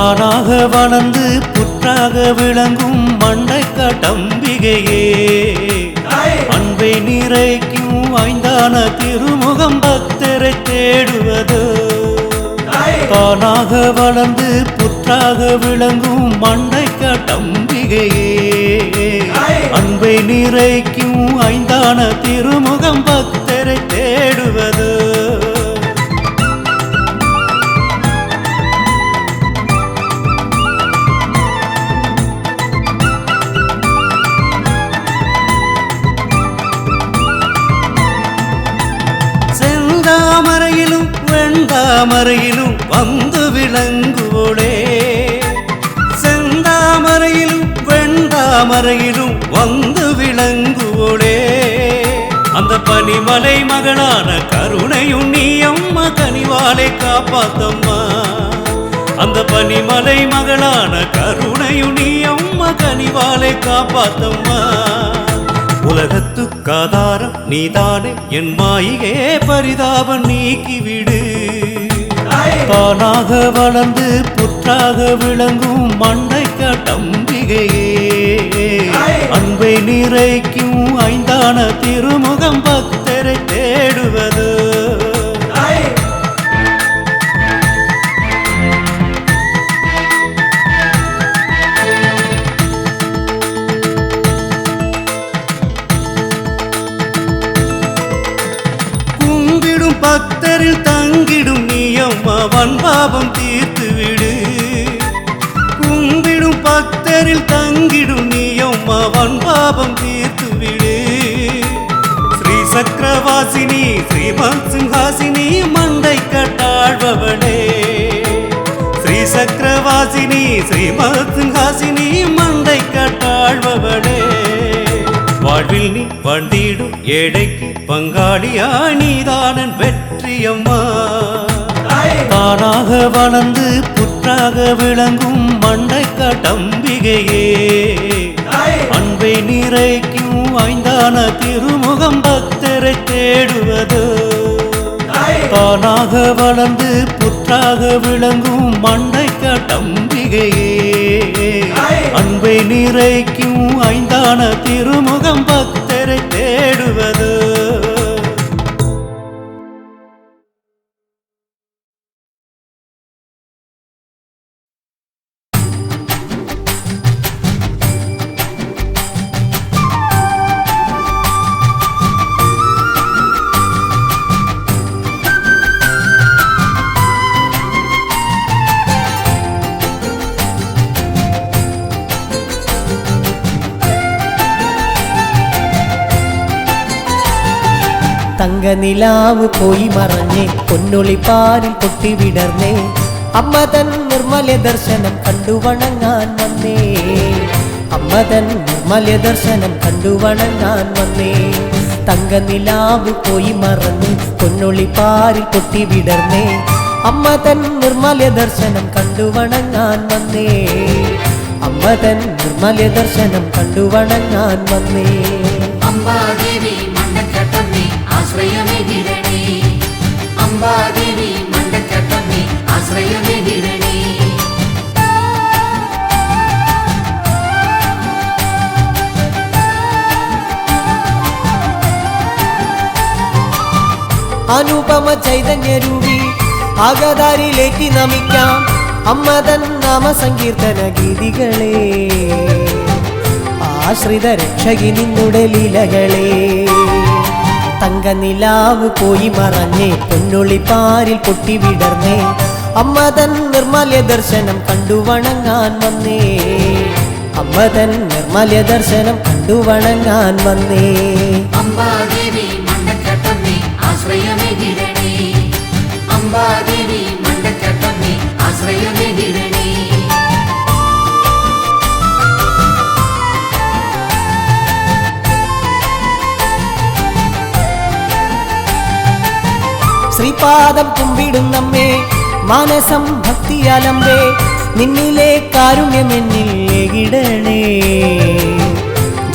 தானாக வளர்ந்து புற்றாக விளங்கும் மண்டைக்காட்டம்பிகையே அன்பை நிறைக்கும் ஐந்தான திருமுகம் பக்தரை தேடுவது தானாக வளர்ந்து புற்றாக விளங்கும் மண்டைக்காட்டம்பிகையே அன்பை நிறைக்கும் ஐந்தான திருமுகம் பக்தரை தேடுவது செந்தாமரையிலும் வெண்தாமரையிலும் வந்து விளங்குவோளே செந்தாமரையிலும் வெண்தாமரையிலும் வந்து விளங்குவோளே அந்த பனிமலை மகளான கருணையும் நீ அம்மா கனிவாலை காப்பாத்தம்மா அந்த பனிமலை மகளான கருணையும் நீ அம்மா கனிவாலை காப்பாத்தம்மா உலகத்துக்காதாரம் நீதானே என் மாயிகே பரிதாபம் நீக்கிவிடு தானாக வளர்ந்து புற்றாக விளங்கும் மண்டைக்காட்டம்பிகையே அன்பை நிறைக்கும் ஐந்தான திருமுகம் பக்தரை தேடுவது பக்தரில் தங்கிடும் நீ அம்மா வன்பாபம் தீர்த்துவிடு கும்பிடும் பக்தரில் தங்கிடும் நீ அம்மா வன்பாபம் தீர்த்துவிடு ஸ்ரீ சக்கரவாசினி ஸ்ரீமத் சிங்காசினி மண்டை கட்டாழ்பவளே ஸ்ரீ சக்கரவாசினி ஸ்ரீமத் சிங்காசினி மண்டை கட்டாழ்பவளே வாழ்வில் நீ வந்திடும் ஏழைக்கு பங்காளியா நீதானன் வெற்றியம்மா தானாக வளர்ந்து புற்றாக விளங்கும் மண்டைக்காட்டம்பிகையே அன்பை நிறைக்கும் ஐந்தான திருமுகம் பக்தரை தேடுவது தானாக வளர்ந்து புற்றாக விளங்கும் மண்டைக்காட்டம்பிகையே அன்பை நிறைக்கும் ஐந்தான திருமுகம் பக்தரை தேடுவது തങ്ക നിലാവ് പോയി മറഞ്ഞേ പൊന്നൊളിപ്പാരിൽ പൊട്ടി വിടർന്നേ അമ്മ തൻ നിർമ്മല ദർശനം കണ്ടു വണങ്ങാൻ വന്നേ അമ്മ തൻ നിർമ്മല ദർശനം കണ്ടു വണങ്ങാൻ വന്നേ തങ്ക നിലാവ് പോയി മറഞ്ഞ് പൊന്നൊളിപ്പാരിൽ പൊട്ടി വിടർന്നേ അമ്മ തൻ നിർമ്മല ദർശനം കണ്ടു വണങ്ങാൻ വന്നേ അമ്മ തൻ നിർമ്മല ദർശനം കണ്ടു വണങ്ങാൻ വന്നേ അംബാദേവി മണ്ടക്കട്ടമ്മേ ആശ്രയമേ ഗിരണേ അംബാദേവി മണ്ടക്കട്ടമ്മേ ആശ്രയമേ ഗിരണേ അനുപമ ചൈതന്യരൂപി ആഗതാരിലേക്ക് നമിക്കാം അമ്മ തൻ നാമ സങ്കീർത്തന ഗീതികളെ ആശ്രിത രക്ഷകി നിന്നുടെ ലീലകളെ തങ്ക നിലാവ് പോയി മറഞ്ഞേ പൊന്നൊളിപ്പാരിൽ പൊട്ടി വിടർന്നേ അമ്മ തൻ നിർമ്മല ദർശനം കണ്ടു വണങ്ങാൻ വന്നേ അമ്മ തൻ നിർമ്മല ദർശനം കണ്ടു വണങ്ങാൻ വന്നേ അംബാദേവി മണ്ടക്കട്ടമ്മേ ആശ്രയമേ ഗിരണേ അംബാദേവി മണ്ടക്കട്ടമ്മേ ആശ്രയമേ ഗിരണേ ശ്രീപാദം കുമ്പിടുന്നമ്മേ മാനസം ഭക്തിയാലമ്പേ നിന്നിലെ കാരുണ്യമെന്നിൽ എകിടണേ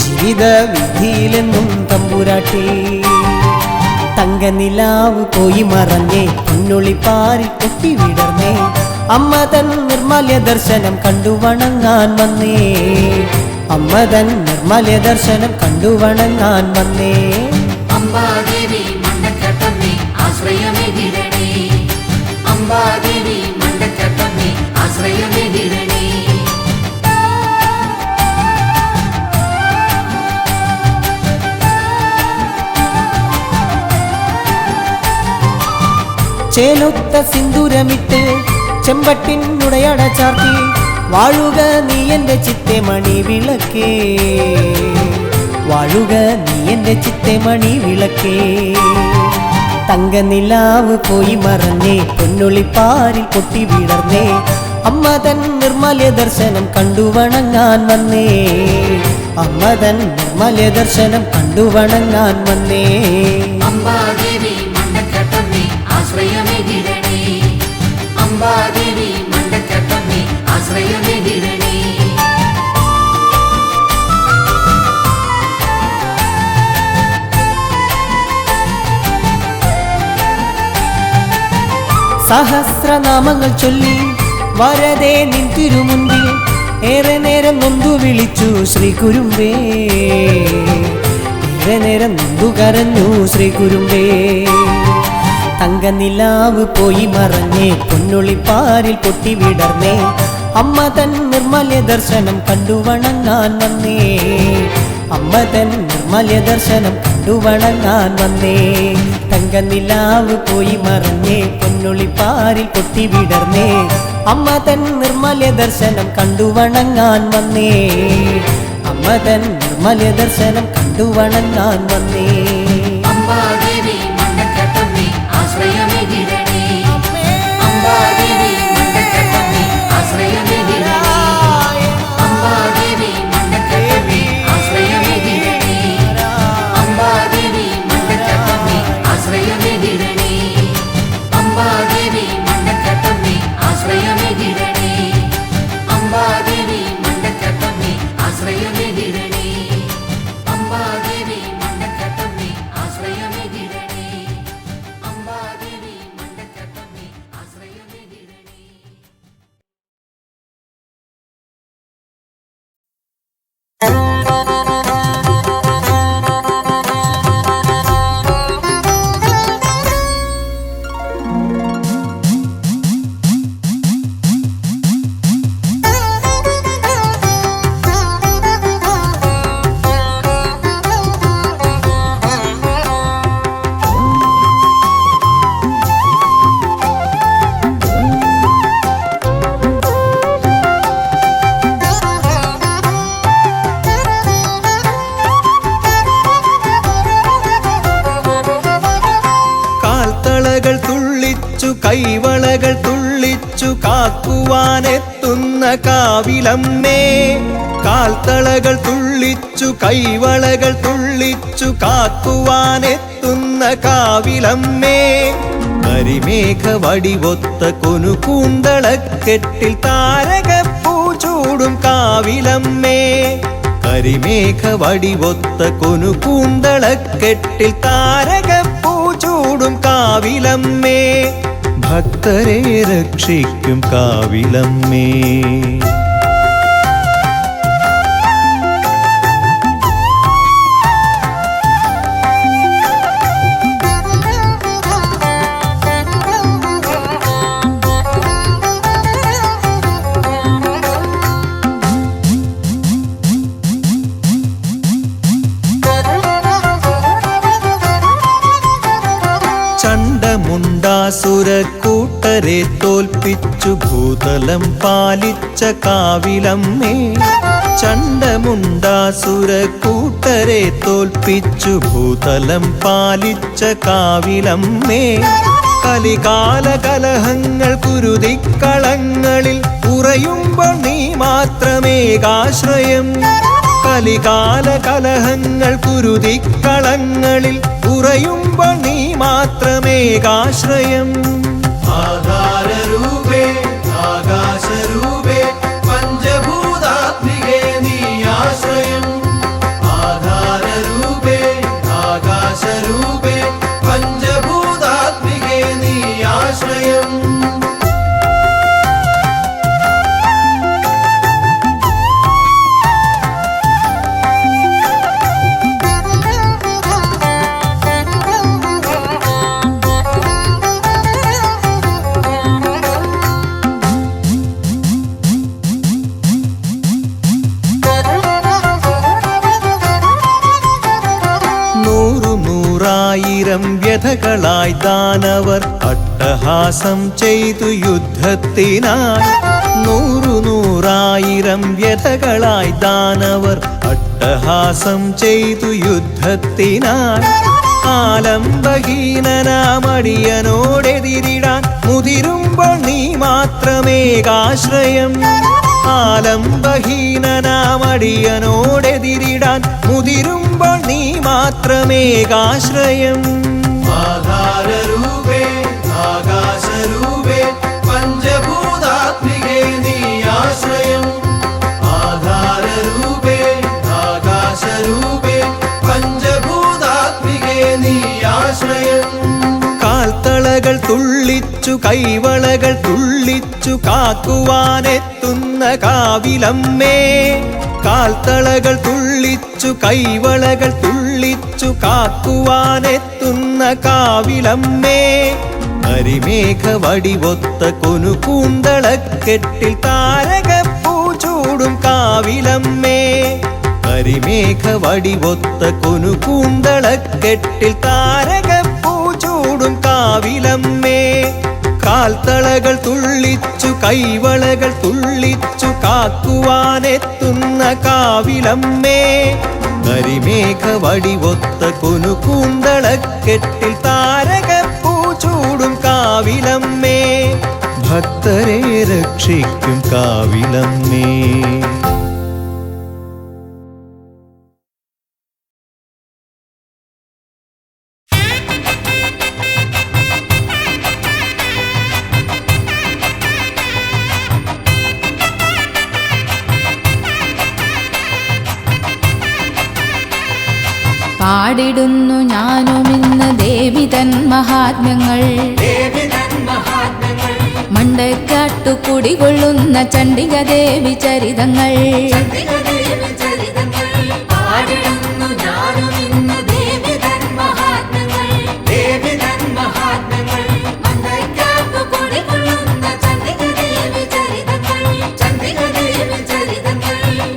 ജീവിത വിധിയിലെന്നും തമ്പുരാട്ടി തങ്ക നിലാവ് പോയി മറഞ്ഞേ പൊന്നൊളിപ്പാരിൽ പൊട്ടി വിടർന്നേ അമ്മതൻ നിർമ്മല്യ ദർശനം കണ്ടു വണങ്ങാൻ വന്നേ. അമ്മതൻ നിർമ്മല്യ ദർശനം കണ്ടു വണങ്ങാൻ വന്നേ. അംബാദേവി മണ്ടക്കട്ടമ്മേ ആശ്രയമേകിടണേ. അംബാദേവി മണ്ടക്കട്ടമ്മേ ആശ്രയമേകിടണേ. ചേലൊത്ത സിന്ദൂരമിട്ട് ചെമ്പട്ടിനുടയട ചാർത്തി വാഴുക നീ എൻ്റെ ചിത്തെ മണി വിളക്കേ. വാഴുക നീ എൻ്റെ ചിത്തെ മണി വിളക്കേ. തങ്കനിലാവ് പോയി മറഞ്ഞേ പൊന്നൊളിപ്പാരിൽ പൊട്ടി വിടർന്നേ. അമ്മതൻ നിർമ്മല്യ ദർശനം കണ്ടു വണങ്ങാൻ വന്നേ. അമ്മതൻ നിർമ്മല്യ ദർശനം കണ്ടു വണങ്ങാൻ വന്നേ. അംബാദേവി മണ്ടക്കട്ടമ്മേ ആശ്രയമേകിടണേ. അംബാദേവി മണ്ടക്കട്ടമ്മേ ആശ്രയമേകിടണേ. സഹസ്രനാമങ്ങൾ ചൊല്ലി വരദേ നിൻ തിരുമുൻപിൽ ഏറെ നേരം നൊന്തു വിളിച്ചു ശ്രീ കുരുമ്പേ. ഏറെ നേരം നൊന്തു കരഞ്ഞു ശ്രീ കുരുമ്പേ. തങ്കനിലാവ് പോയി മറഞ്ഞേ പൊന്നൊളിപ്പാരിൽ പൊട്ടി വിടർന്നേ. അമ്മതൻ നിർമ്മല്യ ദർശനം കണ്ടു വണങ്ങാൻ വന്നേ. അമ്മതൻ നിർമ്മല്യ ദർശനം കണ്ടു വണങ്ങാൻ വന്നേ. തങ്കനിലാവ് പോയി മറഞ്ഞേ പൊന്നൊളിപ്പാരിൽ പൊട്ടി വിടർന്നേ. അമ്മതൻ നിർമ്മല്യ ദർശനം കണ്ടു വണങ്ങാൻ വന്നേ. അമ്മതൻ നിർമ്മല്യ ദർശനം കണ്ടു വണങ്ങാൻ വന്നേ. അംബാദേവി മണ്ടക്കട്ടമ്മേ ആശ്രയമേകിടണേ. അംബാദേവി മണ്ടക്കട്ടമ്മേ ആശ്രയമേകിടണേ. അംബാദേവി മണ്ടക്കട്ടമ്മേ ആശ്രയമേകിടണേ. അംബാദേവി മണ്ടക്കട്ടമ്മേ ആശ്രയമേകിടണേ. അംബാദേവി മണ്ടക്കട്ടമ്മേ ആശ്രയമേകിടണേ. അംബാദേവി മണ്ടക്കട്ടമ്മേ ആശ്രയമേകിടണേ. അംബാദേവി മണ്ടക്കട്ടമ്മേ ആശ്രയമേകിടണേ. അംബാദേവി മണ്ടക്കട്ടമ്മേ ആശ്രയമേകിടണേ. കാൽത്തളകൾ തുള്ളിച്ചു കൈവളകൾ തുള്ളിച്ചു കാക്കുവാനെത്തുന്ന കാവിലമ്മേ. കാൽത്തളകൾ തുള്ളിച്ചു കൈവളകൾ തുള്ളിച്ചു കാക്കുവാനെത്തുന്ന കാവിലമ്മേ. കരിമേഘ വടിവൊത്ത കൊനുകൂന്തളക്കെട്ടിൽ താരകപ്പൂ ചൂടും കാവിലമ്മേ. കരിമേഘ വടിവൊത്ത കൊനുകൂന്തളക്കെട്ടിൽ താരകപ്പൂ ചൂടും കാവിലമ്മേ. ഭക്തരെ രക്ഷിക്കും കാവിലമ്മേ. ചണ്ഡമുണ്ടാസുരക്കൂട്ടരെ തോൽപ്പിച്ചു ഭൂതലം പാലിച്ച കാവിലമ്മേ. ചണ്ഡമുണ്ടാസുരക്കൂട്ടരെ തോൽപ്പിച്ചു ഭൂതലം പാലിച്ച കാവിലമ്മേ. കലികാല കലഹങ്ങൾ കുരുതിക്കളങ്ങളിൽ ഉറയുമ്പോൾ നീ മാത്രമേകാശ്രയം. കലികാല കലഹങ്ങൾ കുരുതിക്കളങ്ങളിൽ ഉറയുമ്പോൾ നീ മാത്രമേകാശ്രയം. ആധാരരൂപേ ആകാശരൂപേ പഞ്ചഭൂതാത്മികേ നീ ആശ്രയം. ആധാരരൂപേ ആകാശരൂപേ പഞ്ചഭൂതാത്മികേ നീ ആശ്രയം. ദാനവർ അട്ടഹാസം ചെയ്തു യുദ്ധത്തിനായി. നൂറായിരം വ്യഥകളായി ദാനവർ അട്ടഹാസം ചെയ്തു യുദ്ധത്തിനായി. ആലംബഹീനനാമടിയനോടെതിരിടാൻ മുതിരുമ്പോൾ നീ മാത്രമേകാശ്രയം. ആലംബഹീനനാമടിയനോടെതിരിടാൻ മുതിരുമ്പോൾ നീ മാത്രമേകാശ്രയം. ആധാരരൂപേ ആകാശരൂപേ പഞ്ചഭൂതാത്മികേ നീ ആശ്രയം. ആധാരരൂപേ ആകാശരൂപേ പഞ്ചഭൂതാത്മികേ നീ ആശ്രയം. കാൽത്തളകൾ തുള്ളിച്ചു കൈവളകൾ തുള്ളിച്ചു കാക്കുവാനെത്തുന്ന കാവിലമ്മേ. കാൽത്തളകൾ തുള്ളിച്ചു കൈവളകൾ തുള്ളിച്ചു കാക്കുവാനെത്തുന്ന കാവിലമ്മേ. കരിമേഘ വടിവൊത്ത കൊനുകൂന്തളക്കെട്ടിൽ താരകപ്പൂ ചൂടും കാവിലമ്മേ. കരിമേഘ വടിവൊത്ത കൊനുകൂന്തളക്കെട്ടിൽ താരകപ്പൂ ചൂടും കാവിലമ്മേ. കാൽത്തളകൾ തുള്ളിച്ചു കൈവളകൾ തുള്ളിച്ചു കാക്കുവാനെത്തുന്ന കാവിലമ്മേ. കരിമേഘ വടിവൊത്ത കൊനുകൂന്തളക്കെട്ടിൽ താരകപ്പൂ ചൂടും കാവിലമ്മേ. ഭക്തരെ രക്ഷിക്കും കാവിലമ്മേ. പാടിടുന്നു ഞാനുമിന്ന് ദേവി തൻ മഹാത്മ്യങ്ങൾ. മണ്ടക്കാട്ടു കുടികൊള്ളുന്ന ചണ്ഡിക ദേവി ചരിതങ്ങൾ.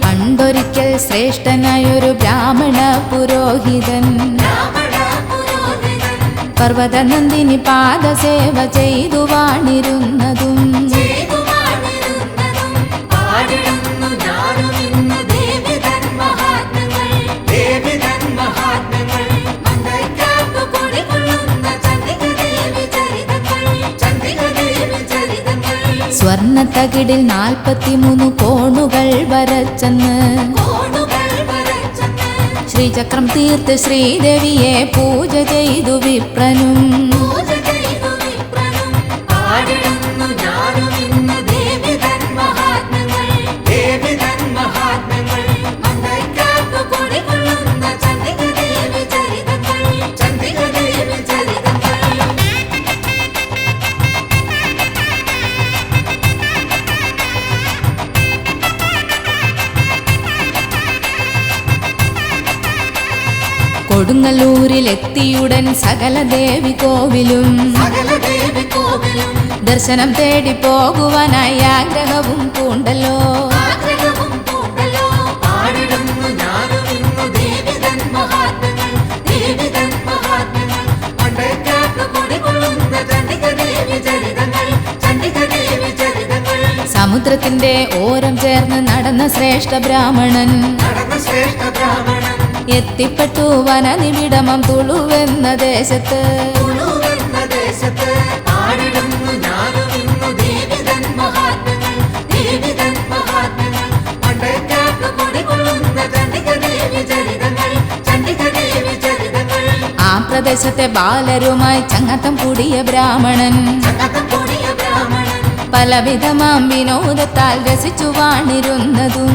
പണ്ടൊരിക്കൽ ശ്രേഷ്ഠനായൊരു ബ്രാഹ്മണ പുരോഹിതൻ പർവ്വതനന്ദിനി പാദസേവ ചെയ്തു വാണിരുന്നതും. സ്വർണ്ണത്തകിടിൽ 43 കോണുകൾ വരച്ചെന്ന് ശ്രീചക്രം തീർത്ത് ശ്രീദേവിയെ പൂജ ചെയ്തു വിപ്രനും. കൊടുങ്ങല്ലൂരിലെത്തിയുടൻ സകല ദേവി കോവിലും ദർശനം തേടി പോകുവാനായി ആഗ്രഹവും പൂണ്ടല്ലോ. സമുദ്രത്തിന്റെ ഓരം ചേർന്ന് നടന്ന ശ്രേഷ്ഠ ബ്രാഹ്മണൻ എത്തിപ്പെട്ടു വനനിബിഡമം തുളുവെന്ന ദേശത്ത്. ആ പ്രദേശത്തെ ബാലരുമായി ചങ്ങത്തം കൂടിയ ബ്രാഹ്മണൻ പലവിധമാം വിനോദത്താൽ രസിച്ചു വാണിരുന്നതും.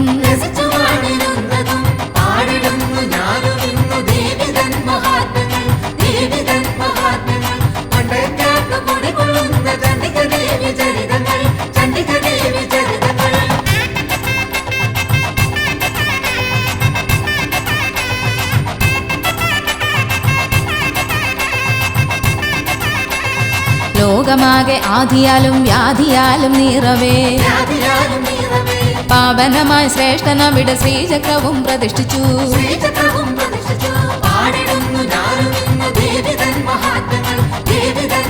ലോകമാകെ ആദിയാലും വ്യാധിയാലും നീറവേ പാവനമായി ശ്രേഷ്ഠനവിടെ ശ്രീചക്രവും പ്രതിഷ്ഠിച്ചു. പാടിടുന്നു ഞാനും ദേവി തൻ മഹാത്മ്യങ്ങൾ, ദേവി തൻ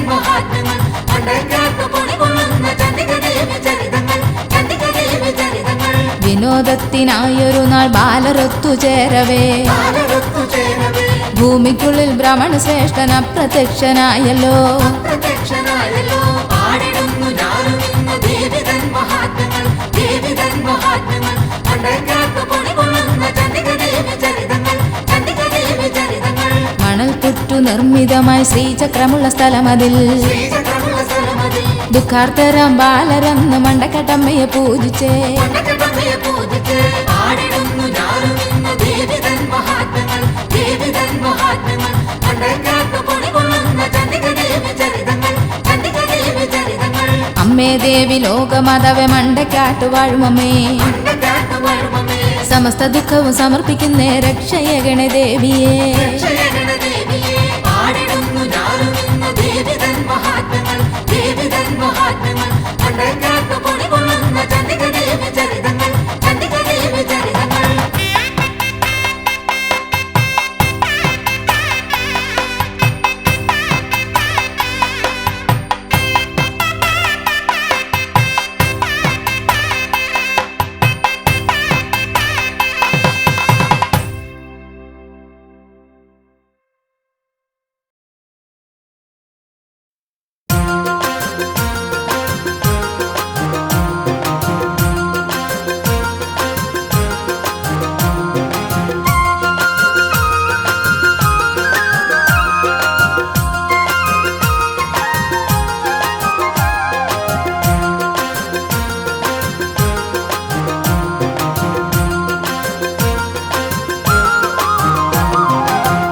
യുദ്ധത്തിനായൊരു നാൾ ബാലരൊത്തുചേരവേ ബാലരൊത്തുചേരവേ ഭൂമിക്കുള്ളിൽ ബ്രാഹ്മണ ശ്രേഷ്ഠൻ അപ്രത്യക്ഷനായല്ലോ അപ്രത്യക്ഷനായല്ലോ. പാടിടുന്നു ഞാനും ഇന്ന് ദേവിതൻ മഹാത്മ്യങ്ങൾ, ദേവിതൻ മഹാത്മ്യങ്ങൾ. പണ്ടേക്കാട്ട് പൊടികൊള്ളുന്ന ചണ്ഡികദേവി ചരിതങ്ങൾ, ചണ്ഡികദേവി ചരിതങ്ങൾ. മണൽ പുറ്റു നിർമ്മിതമായി ശ്രീചക്രമുള്ള സ്ഥലമതിൽ ശ്രീചക്രമുള്ള സ്ഥലമതിൽ ദുഃഖാർത്തരാം ബാലരന്ന് മണ്ടക്കട്ടമ്മയെ പൂജിച്ചേ മണ്ടക്കടമ്പയെ പൂജിച്ച് പാടിടുന്നു ഞാനും ഇന്ന് ദേവിതൻ മഹാത്മ്യങ്ങൾ, ദേവിതൻ മഹാത്മ്യങ്ങൾ. പണ്ടേക്കാട്ട് പൊടികൊള്ളുന്ന ചണ്ഡികദേവി ചരിതങ്ങൾ, ചണ്ഡികദേവി ചരിതങ്ങൾ. അമ്മേ ദേവി ലോകമാതാവെ മണ്ടക്കാട്ടു വാഴുമമ്മേ പണ്ടേക്കാട്ട് വാഴുമമ്മേ സമസ്ത ദുഃഖവും സമർപ്പിക്കുന്നേ രക്ഷയഗണ ദേവിയെ രക്ഷയഗണ ദേവിയെ. പാടിടുന്നു ഞാനും ഇന്ന് ദേവിതൻ മഹാത്മ്യങ്ങൾ, ദേവിതൻ മഹാത്മ്യങ്ങൾ. പണ്ടേക്കാട്ട് പൊടികൊള്ളുന്ന ചണ്ഡികദേവി ചരിതങ്ങൾ, ചണ്ഡികദേവി ചരിതങ്ങൾ.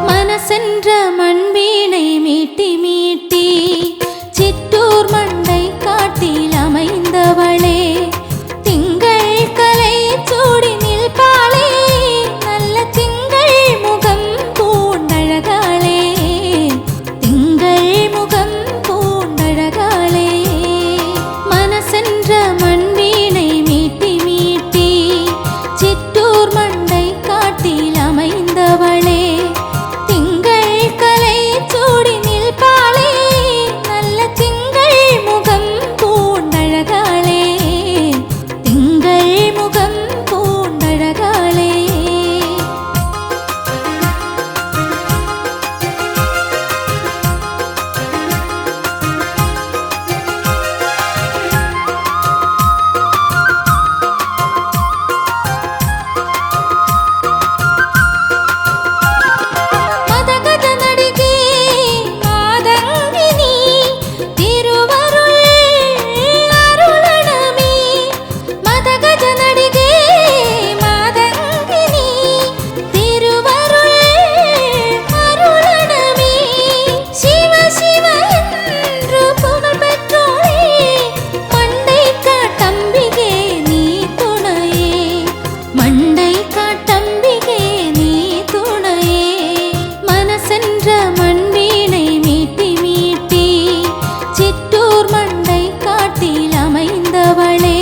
മനസ്സെன்ற மண்வீணை மீட்டி மீட்டி சிற்றூர் மண்டை காட்டில் அமைந்தவளே திங்கள் கலை சூடி நிற்பாளே நல்ல திங்கள் முகம் பூண்டழகாளே திங்கள் முகம் பூண்டழகாளே மனசென்ற மண்வீணை மீட்டி மீட்டி சிற்றூர் மண்டை காட்டில் அமைந்தவளே திங்கள் கலை சூடி நிற்பாளே நல்ல திங்கள் முகம் பூண்டழகாளே திங்கள் முகம் பூண்டழகாளே மதகத நடிகே மாதங்கினி திருவருள் அருளணமே மதகத நடிகே மாதங்கினி திருவருள் அருளணமே சிவ சிவ என்று புகழ் பெற்றோளே மண்டை காட்டம்பிகே நீ துணையே மண்டை காட்டம்பிகே நீ துணையே மனசென்ற மண்வீணை மீட்டி மீட்டி சிற்றூர் மண்டை காட்டில் அமைந்தவளே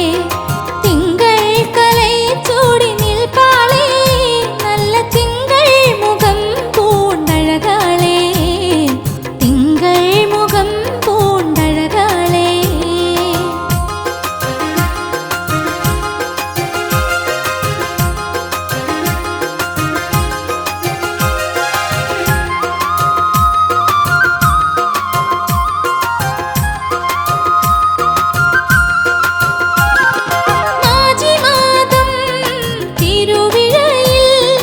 திங்கள் கலை சூடி நிற்பாளே நல்ல திங்கள் முகம் பூண்டழகாளே திங்கள் முகம் பூண்டழகாளே மாஜி மாதம் திருவிழையில்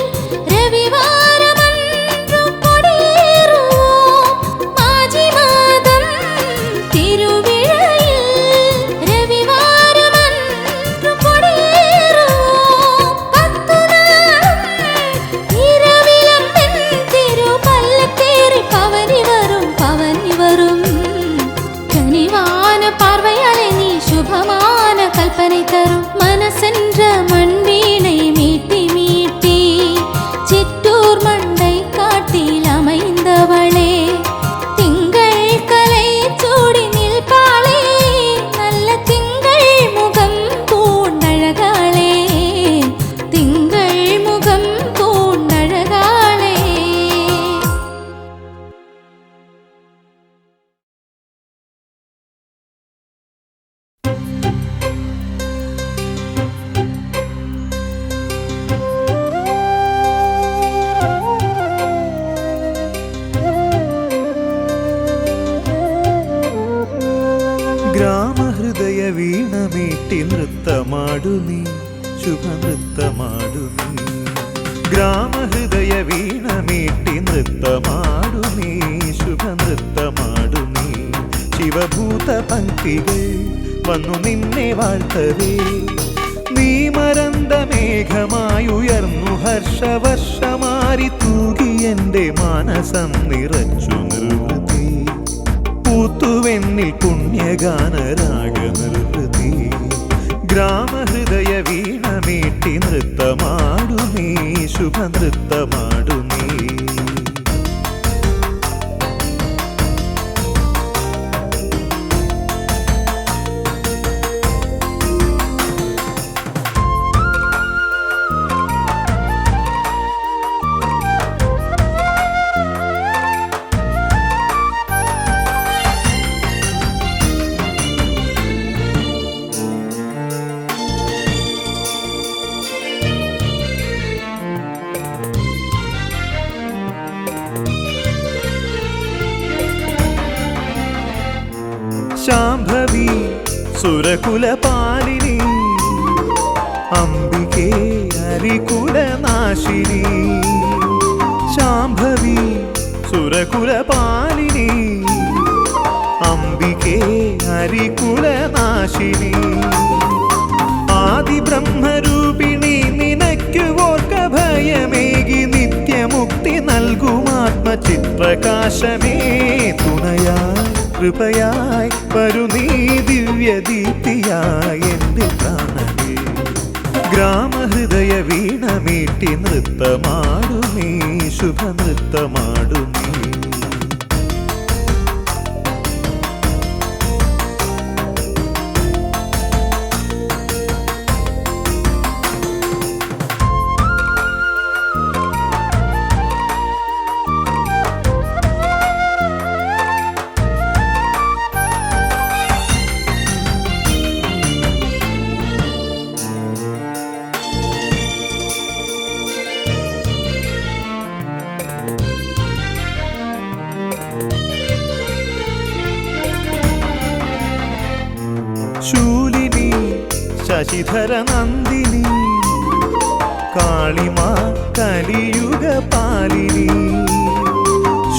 ரவிவாரமன்று கொடியேறுவோம் மாஜி மாதம் திருவிழையில் ரவிவாரமன்று கொடியேறுவோம் 10 நாளும் இரவிலம்பெண் திரு பல்லக்கேறி பவனி வரும் கனிவான பார்வையாலே நீ சுபமான கல்பனை தரும் மனசென்ற மண்வீணை மீட்டி மீட்டி சிற்றூர் மண்டை காட்டில் அமைந்தவளே திங்கள் கலை சூடி நிற்பாளே நல்ல திங்கள் முகம் பூண்டழகாளே திங்கள் முகம் பூண்டழகாளே ഗ്രാമഹൃദയ വീണമീട്ടി നൃത്തമാടു നീ ശുഭനൃത്തമാടു നീ ഗ്രാമഹൃദയ വീണമീട്ടി നൃത്തമാടു നീ ശുഭനൃത്തമാടു നീ ശിവഭൂത പങ്ക്തികൾ വന്നു നിന്നെ വാഴ്ത്തവേ നീ മരന്ത മേഘമായുയർന്നു ഹർഷവർഷമാരി തൂകി എൻ്റെ മാനസം നിറച്ചു നിർവൃതി പൂത്തുവെന്നിൽ പുണ്യഗാനരാഗ നിർവൃതി ഗ്രാമഹൃദയ വീണമീട്ടി നൃത്തമാടു നീ ശുഭനൃത്തമാടു നീ ശാംഭവി സുരകുലപാലിനി അംബികേ ഹരികുലനാശിനി ശാംഭവി സുരകുലപാലിനി അംബികേ ഹരികുലനാശിനി ആദിബ്രഹ്മരൂപിണി നിനക്കു ഓർക്ക ഭയമേകി നിത്യമുക്തി നൽകുമാത്മചിത്രകാശമേ തുണയായി കൃപയായി വരു നീ ദിവ്യദീപ്തിയായി എൻ്റെ പ്രാണനേ ഗ്രാമഹൃദയ വീണമീട്ടി നൃത്തമാടു നീ ശുഭനൃത്തമാടു നീ ശൂലിനി ശശിധര നന്ദിനി കാളിമാ കലിയുഗ പാലിനി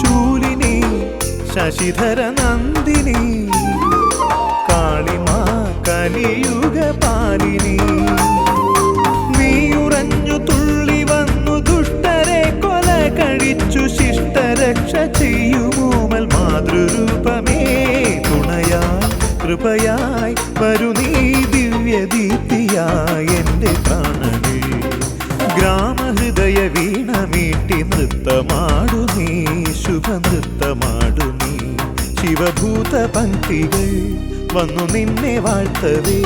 ശൂലിനി ശശിധര നന്ദിനി കാളിമാ കലിയുഗ പാലിനി നീയുറഞ്ഞു തുള്ളി വന്നു ദുഷ്ടരെ കൊല കഴിച്ചു ശിഷ്ടരക്ഷ ചെയ്യുമോമൽ മാതൃരൂപമേ തുണയായി കൃപയായി വരു നീ ദിവ്യദീപ്തിയായി എൻ്റെ പ്രാണനേ ഗ്രാമഹൃദയ വീണമീട്ടി നൃത്തമാടു നീ ശുഭനൃത്തമാടു നീ ശിവഭൂത പങ്ക്തികൾ വന്നു നിന്നെ വാഴ്ത്തവേ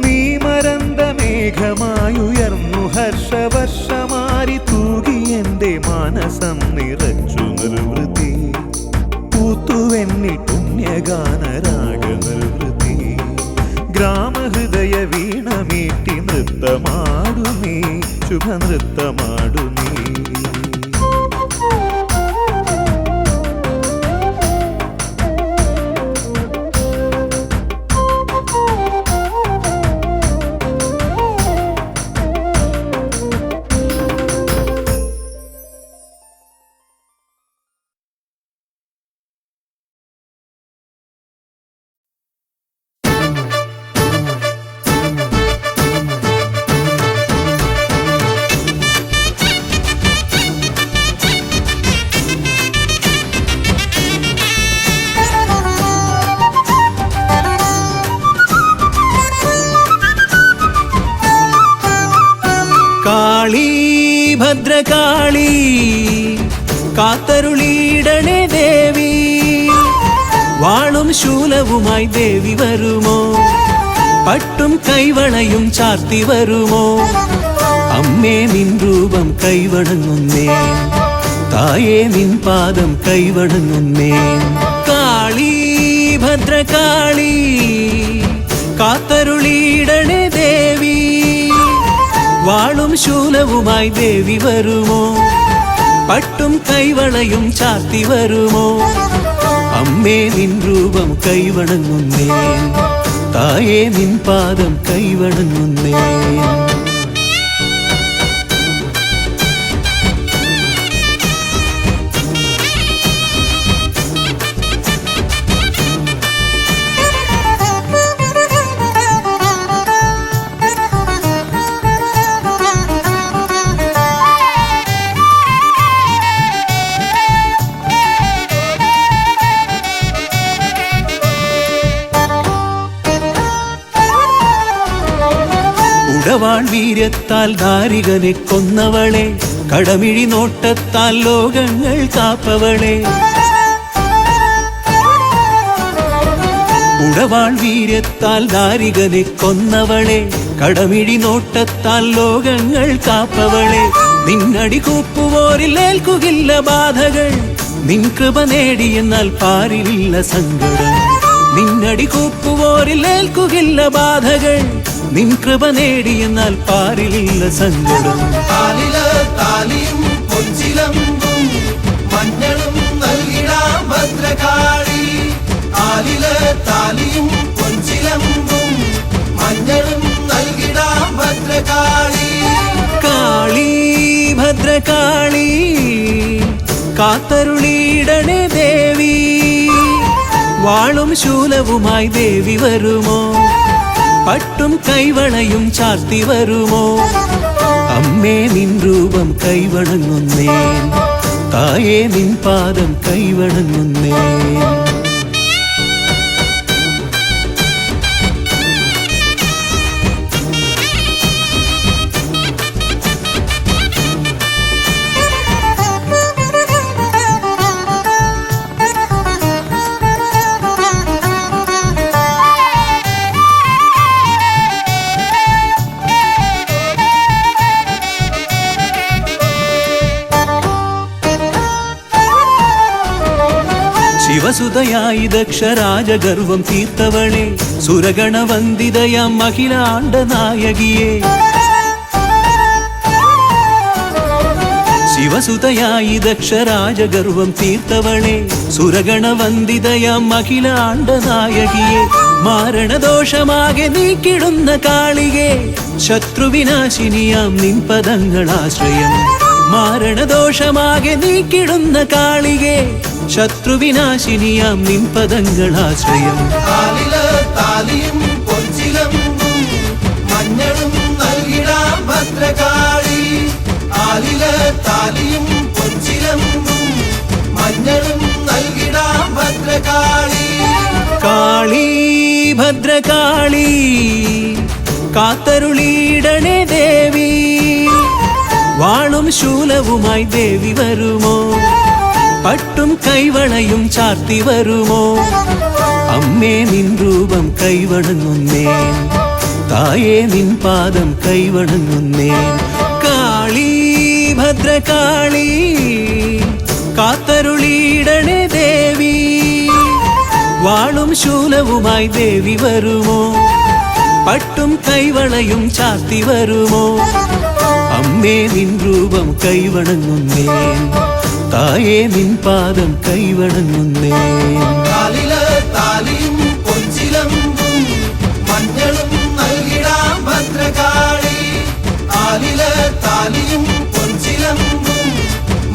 നീ മരന്ത മേഘമായുയർന്നു ഹർഷവർഷമാരി തൂകി എൻ്റെ മാനസം നിറച്ചു നിർവൃതി പൂത്തുവെന്നിൽ പുണ്യഗാനരാഗ നിർവൃതി ഗ്രാമഹൃദയ വീണമീട്ടി നൃത്തമാടു നീ ശുഭനൃത്തമാടു നീ കാളി ഭദ്രകാളി കാത്തരുളിയിടണേ ദേവി വാളും ശൂലവുമായി ദേവി വരുമോ പട്ടും കൈവളയും ചാർത്തി വരുമോ അമ്മേ നിൻ രൂപം കൈവണങ്ങുന്നേ തായേ നിൻ പാദം കൈവണങ്ങുന്നേ കാളി ഭദ്രകാളി കാത്തരുളിയിടണേ ദേവി വാളും ശൂലവുമായി ദേവി വരുമോ പട്ടും കൈവളയും ചാർത്തി വരുമോ അമ്മേ നിൻ രൂപം കൈവണങ്ങുന്നേ, തായേ നിൻ പാദം കൈവണങ്ങുന്നേ. ഉടവാൾ വീര്യത്താൽ ദാരികനെ കൊന്നവളെ, കടമിഴി നോട്ടത്താൽ ലോകങ്ങൾ കാപ്പവളെ. ഉടവാൾ വീര്യത്താൽ ദാരികനെ കൊന്നവളെ, കടമിഴി നോട്ടത്താൽ ലോകങ്ങൾ കാപ്പവളെ. നിന്നടി കൂപ്പുവോരിൽ ഏൽക്കുകില്ല ബാധകൾ, നിൻ കൃപ നേടിയെന്നാൽ പാരിലില്ല സങ്കടം. നിന്നടി കൂപ്പുവോരിൽ ഏൽക്കുകില്ല ബാധകൾ, നിൻ കൃപ നേടിയെന്നാൽ പാരിലില്ല സങ്കടം. താലിയും പൊൻചിലമ്പും മഞ്ഞളും നൽകിടാം ഭദ്രകാളി. താലിയും പൊൻചിലമ്പും മഞ്ഞളും നൽകിടാം ഭദ്രകാളി. കാളി ഭദ്രകാളി കാത്തരുളിയിടണേ ദേവി, വാളും ശൂലവുമായി ദേവി വരുമോ, പട്ടും കൈവണയും ചാർത്തി വരുമോ. അമ്മേ നിൻ രൂപം കൈവണങ്ങുന്നേ, തായേ നിൻ പാദം കൈവണങ്ങുന്നേ. ശിവസുതയായി ദക്ഷരാജഗർവം തീർത്തവളെ, സുരഗണവന്ദിതയാം അഖിലാണ്ട നായകിയെ. ശിവസുതയായി ദക്ഷരാജഗർവം തീർത്തവളെ, സുരഗണവന്ദിതയാം അഖിലാണ്ട നായകിയെ. മാരണദോഷമാകെ നീക്കിടുന്ന കാളികെ, ശത്രുവിനാശിനിയാം നിൻ പദങ്ങളാശ്രയം. മാരണദോഷമാകെ നീക്കിടുന്ന കാളികെ, ശത്രുവിനാശിനിയാം നിൻ പദങ്ങളാശ്രയം. താലിയും പൊൻചിലമ്പും മഞ്ഞളും നൽകിടാം ഭദ്രകാളി. താലിയും പൊൻചിലമ്പും മഞ്ഞളും നൽകിടാം ഭദ്രകാളി. കാളി ഭദ്രകാളി കാത്തരുളിയിടണേ ദേവി, വാളും ശൂലവുമായി ദേവി വരുമോ, പട്ടും കൈവണയും ചാർത്തി വരുമോ. അമ്മേ നിൻ രൂപം കൈവണങ്ങുന്നേ, തായേ നിൻ പാദം കൈവണങ്ങുന്നേ. കാളി ഭദ്രകാളി കാത്തരുളിയിടണേ ദേവി, വാളും ശൂലവുമായി ദേവി വരുമോ, പട്ടും കൈവണയും ചാർത്തി വരുമോ. അമ്മേ നിൻ രൂപം കൈവണങ്ങുന്നേ, തായേ നിൻ പാദം കൈവണങ്ങുന്നേ. താലിയും പൊൻചിലമ്പും മഞ്ഞളും നൽകിടാം ഭദ്രകാളി. താലിയും പൊൻചിലമ്പും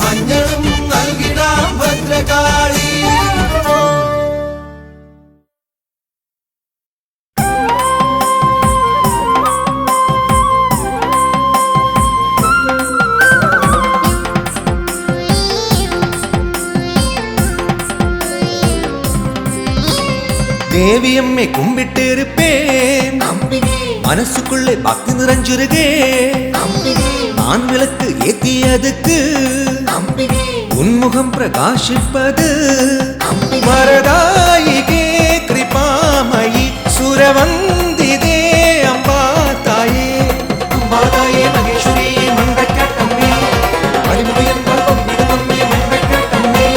മഞ്ഞളും നൽകിടാം ഭദ്രകാളി. தேவியம்மை கும்பிட்டு இருப்பேன், மனசுக்குள்ளே பக்தி நிறைஞ்சிருகே. நான் விளக்கு ஏத்தியதுக்கு உன்முகம் பிரகாசிப்பது. வரதாயிகே கிருபாமயி சுரவந்திதே அம்பா தாயே. அம்பா தாயே மகேஸ்வரியே மண்டக்கட்டம்மே, அடிமுடியன்பால் கொம்பிடுமம்மே மண்டக்கட்டம்மே.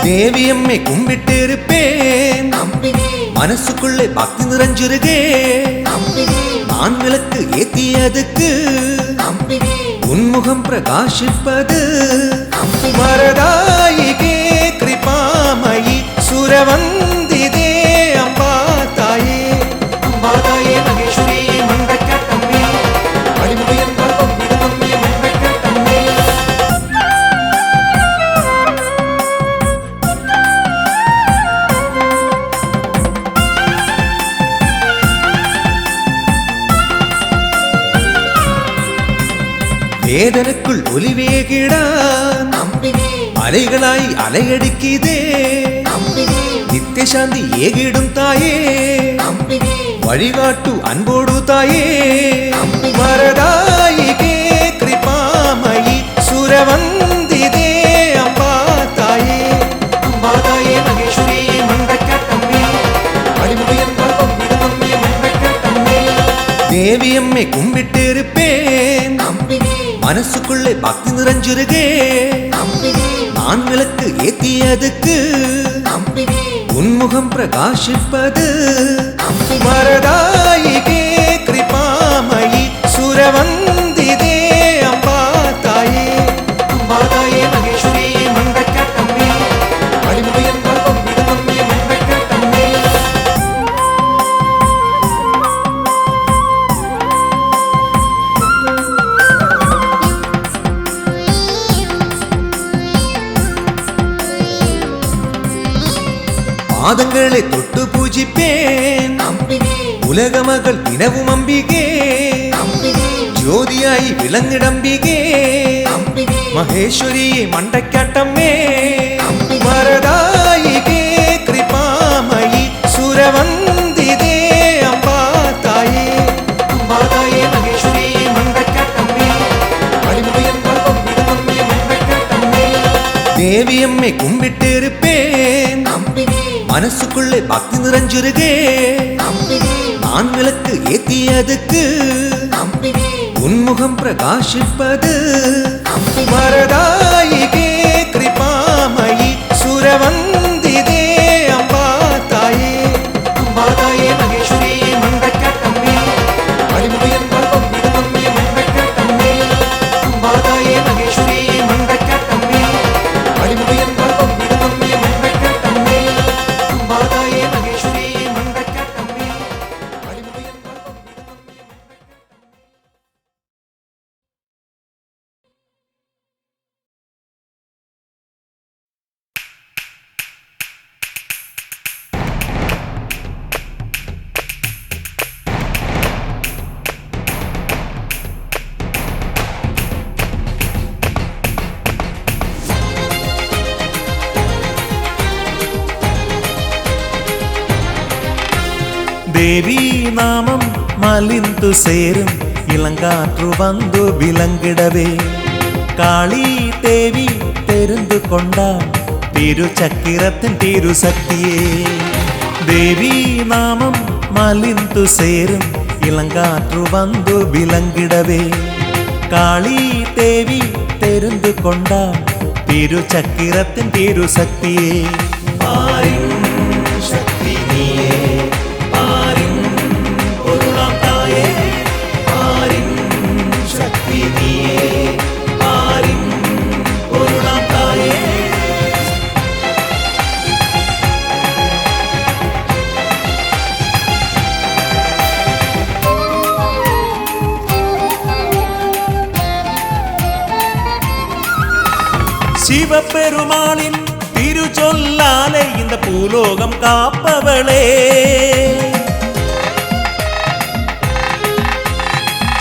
தேவியம்மை கும்பிட்டு இருப்பேன், மனசுக்குள்ளே பக்தி நிறைஞ்சிருகே. நான் விளக்கு ஏத்தியதுக்கு உன்முகம் பிரகாசிப்பது. வரதாயிகே கிருபாமயி சுர സുരവന്ദിതേ അമ്പാ തായേ. അമ്പാതായേ മഹേശ്വരിയെ മണ്ടക്കാട്ടമ്മേ അടിമുടിയന്മാർ കൊമ്പിടുന്നമ്മേ മണ്ടക്കാട്ടമ്മേ. വേദനക്കുൾ ഒലിവേകിടാൻ അമ്പികേ അലകളായി അലയടിക്കിതേ. അമ്പികേ നിത്യശാന്തി ഏകിടും തായേ. അമ്പികേ വഴികാട്ടു അൻപോടു തായേ. വരദായികേ കൃപാമയി സുരവന്ദിതേ അമ്പാ തായേ. അമ്പാതായേ മഹേശ്വരിയെ മണ്ടക്കാട്ടമ്മേ അടിമുടിയന്മാർ കൊമ്പിടുന്നമ്മേ മണ്ടക്കാട്ടമ്മേ. தேவியம்மை கும்பிட்டிருப்பேன் அம்பிகே மனசுக்குள்ளே பக்தி நிறைஞ்சிருகே. அம்பிகே நான் விளக்கு ஏத்தியதுக்கு அம்பிகே உன்முகம் பிரகாசிப்பது. வரதாயிகே கிருபாமயி சுரவந்திதே அம்பா தாயே. அம்பாதாயே மகேஸ்வரியே மண்டக்காட்டம்மே அடிமுடியன்பால் கொம்பிடுமம்மே மண்டக்காட்டம்மே. பாதங்களை தொட்டு பூஜிப்பேன் அம்பிகே உலக மகள் தினவும் அம்பிகே. அம்பிகே ஜோதியாய் விளங்கிடம்பிகே அம்பிகே மகேஸ்வரியே மண்டக்காட்டம்மே. வரதாயிகே கிருபாமயி சுரவந்திதே அம்பா தாயே. அம்பாதாயே மகேஸ்வரியே மண்டக்காட்டம்மே அடிமுடியன்பால் கொம்பிடுமம்மே மண்டக்காட்டம்மே. தேவியம்மை கும்பிட்டிருப்பேன் அம்பிகே மனசுக்குள்ளே பக்தி நிறைஞ்சிருகே. அம்பிகே நான் விளக்கு ஏத்தியதுக்கு அம்பிகே உன்முகம் பிரகாசிப்பது. வரதாயிகே கிருபாமயி சுரவந்திதே அம்பா தாயே. அம்பாதாயே மகேஸ்வரியே மண்டக்காட்டம்மே அடிமுடியன்பால் கொம்பிடுமம்மே மண்டக்காட்டம்மே. அம்பாதாயே மகேஸ்வரியே மண்டக்காட்டம்மே அடிமுடியன்பால் கொம்பிடுமம்மே மண்டக்காட்டம்மே. அம்பாதாயே மகேஸ்வரியே மண்டக்காட்டம்மே அடிமுடியன்பால் கொம்பிடுமம்மே. ദേവീ നാമം മലിന്തു സേരും ഇളങ്കാറ്റു വന്നു വിലങ്ങിടവേ. കാളി ദേവി തെരുന്നു കൊണ്ടാൻ തിരുചക്രത്തിൻ തിരുശക്തിയേ. ദേവീ നാമം മലിന്തു സേരും ഇളങ്കാറ്റു വന്നു വിലങ്ങിടവേ. കാളി ദേവി തെരുന്നു കൊണ്ടാൻ തിരുചക്രത്തിൻ തിരുശക്തിയേ. ആരിൻ ശക്തി നീയേ ആരിൻ പൊരുളാം തായേ. ആരിൻ ശക്തി നീയേ ആരിൻ പൊരുളാം തായേ. சிவபெருமானின் திருச்சொல்லாலே இந்த பூலோகம் காப்பவளே.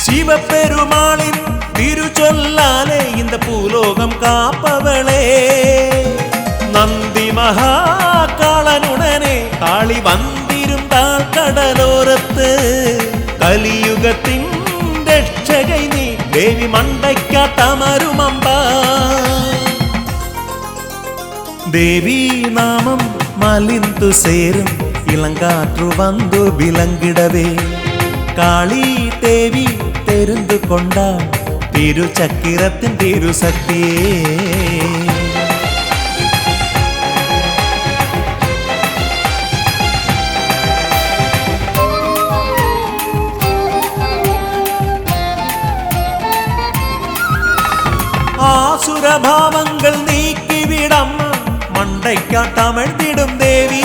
சிவபெருமானின் திருச்சொல்லாலே இந்த பூலோகம் காப்பவளே. நந்தி மகாகாலனுடனே காளி வந்திருந்தாள் கடலோரத்து. கலியுகத்தின் രക്ഷകൈ നീ ദേവി മണ്ടയ്ക്കാട്ടമരുമമ്പാ. ദേവീ നാമം മലിന്തു സേരും ഇളങ്കാറ്റു വന്നു വിലങ്ങിടവേ. കാളി ദേവി തെരുന്നു കൊണ്ടാൻ തിരുചക്രത്തിൻ തിരുശക്തിയേ. ആസുരഭാവങ്ങൾ നീക്കിവിടമ്മ മണ്ടയ്ക്കാട്ടമഴ്ത്തിടും തവമണ്ടിടും ദേവി.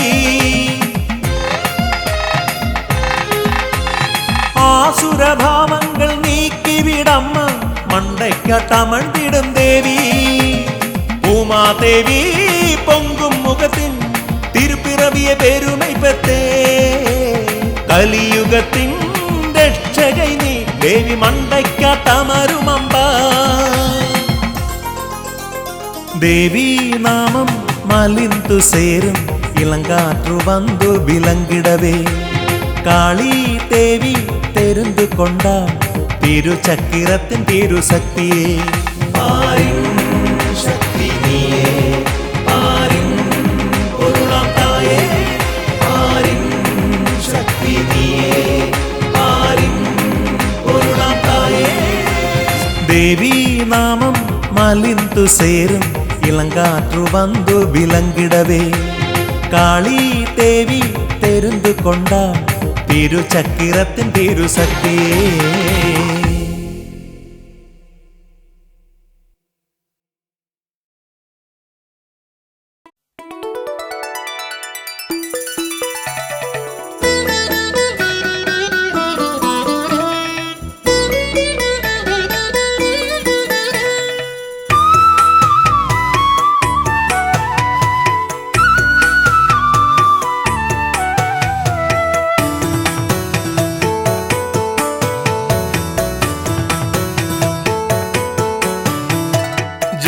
ആസുരഭാവങ്ങൾ നീക്കിവിടമ്മ മണ്ടയ്ക്കാട്ടമണ്ടിടും ദേവി. ഉമാദേവി പൊങ്കും മുഖത്തിൻ തിരുപ്പിറവിയെ പെരുമൈ പെത്തേ. കലിയുഗത്തിൻ രക്ഷകൈ നീ ദേവി മണ്ടയ്ക്കാട്ടമരുമമ്പ. ദേവീ നാമം മലിന്തു സേരും ഇളങ്കാറ്റു വന്നു വിലങ്കിടവേ. കാളി ദേവി തെരുന്തു കൊണ്ടാൾ തിരുചക്കിരത്തിൻ തിരുശക്തിയെ. ആരിൻ ശക്തി നീയേ, ആരിൻ പൊരുളാം തായേ. ആരിൻ ശക്തി നീയേ, ആരിൻ പൊരുളാം തായേ. ദേവീ നാമം മലിന്തു സേരും ഇളങ്കാറ്റു വന്നു വിലങ്കിടവേ. കാളി ദേവി തെരുന്തു കൊണ്ടാൾ തിരുചക്കിരത്തിൻ തിരുശക്തിയെ.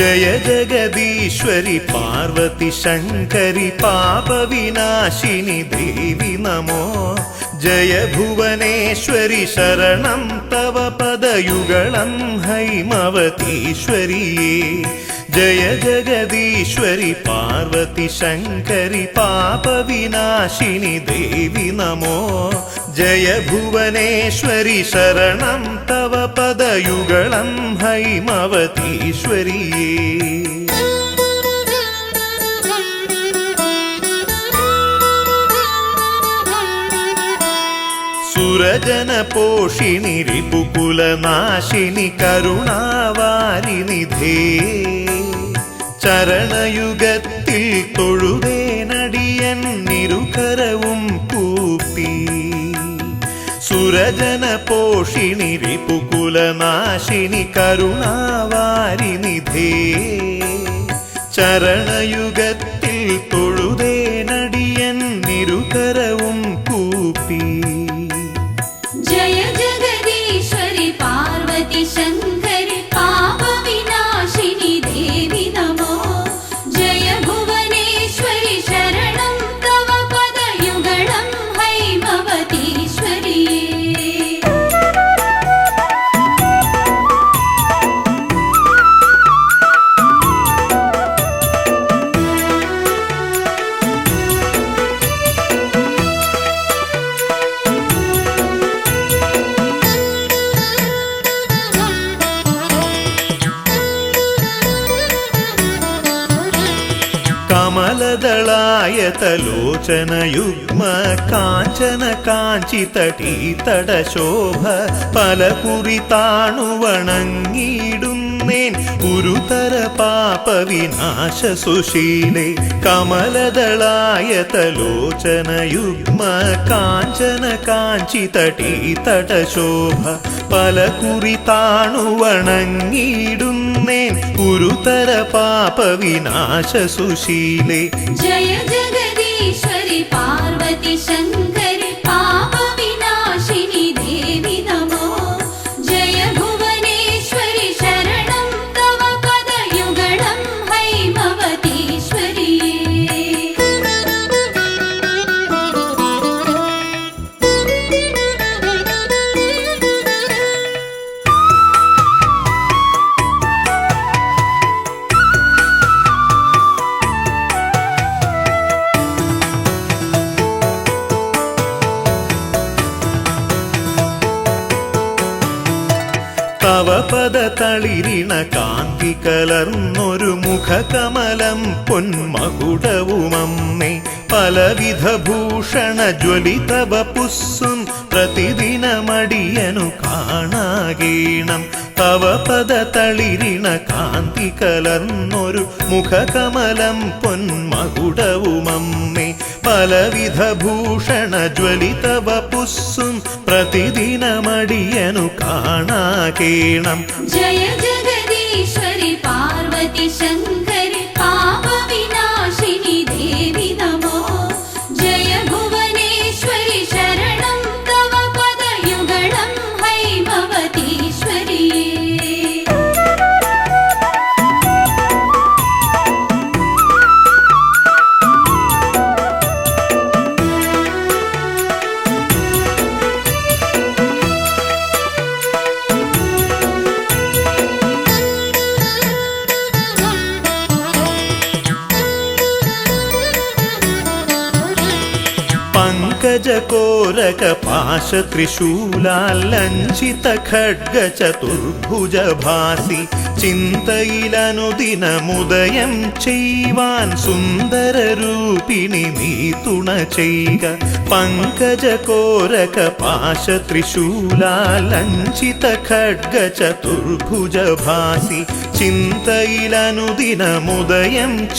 जय जगदीश्वरि पार्वती शंकरि पापविनाशिनि देवी नमो. जय भुवनेश्वरि शरणं तव पदयुगलं हैमवतीश्वरिये. जय जगदीश्वरि पार्वती शंकरि पापविनाशिनि देवी नमो. जय भुवनेश्वरि शरणं तव पदयुगलं हैमवतीश्वरिये. सुरजनपोषिणि रिपुकुलनाशिनि करुणावारिनिधे. ചരണയുഗത്തിൽ തൊഴുവേനടിയൻ നിരുകരവും കൂപ്പി. സുരജന പോഷിണി റിപുകുലനാശിനി കരുണാവാരിനിധേ. ചരണയുഗത്തിൽ തൊഴുവേനടിയൻ നിരുകരവും കൂപ്പി. जय जगदीश्वरि पार्वती शंकरि पापविनाशिनि देवी नमो. जय भुवनेश्वरि शरणं तव पदयुगलं हैमवतीश्वरिये. കമലദളായതലോചനയുഗ്മ കാഞ്ചന കാഞ്ചിതടീതടശോഭ പലകുറി താണുവണങ്ങിയിടുന്നേൻ ഗുരുതര പാപവിനാശ സുശീലേ. കമലദളായതലോചനയുഗ്മ കാഞ്ചന കാഞ്ചിതടീതടശോഭ പലകുറി താണുവണങ്ങിയിടുന്നേൻ ഗുരുതര പാപവിനാശ സുശീലേ. जय जगदीश्वरि पार्वती शंकरि पापविनाशिनि देवी नमो. जय भुवनेश्वरि शरणं तव पदयुगलं हैमवतीश्वरिये. തവ പദ തളിരിണ കാന്തി കലർന്നൊരു മുഖകമലം പൊന്മകുടവുമമ്മേ പലവിധ ഭൂഷണ ജ്വലിതവ പുസ്സും പ്രതിദിനമടിയനു കാണാകേണം തവ പദ തളിരിണ കാന്തി കലർന്നൊരു മുഖകമലം പൊന്മകുടവുമമ്മേ പലവിധ ഭൂഷണ ജ്വലിതവ പുസ്സും പ്രതിദിനമടിയനു കാണാകേണം जय जगदीश्वरि पार्वती शङ्करि पापविनाशिनि देवि नमो जय भुवनेश्वरि शरणं तव पदयुगलं हैमवतीश्वरि പങ്കജകോരക പാശ ത്രിശൂലാലഞ്ചിത ഖഡ്ഗ ചതുർഭുജ ഭാസി ചിന്തയിലനുദിനമുദയം ചെയ്യുവാൻ സുന്ദര രൂപിണി നീ തുണ ചെയ്യുക പങ്കജകോരക പാശ ത്രിശൂലാലഞ്ചിത ഖഡ്ഗ ചതുർഭുജ ഭാസി ചിന്തയിലനുദിനമുദയം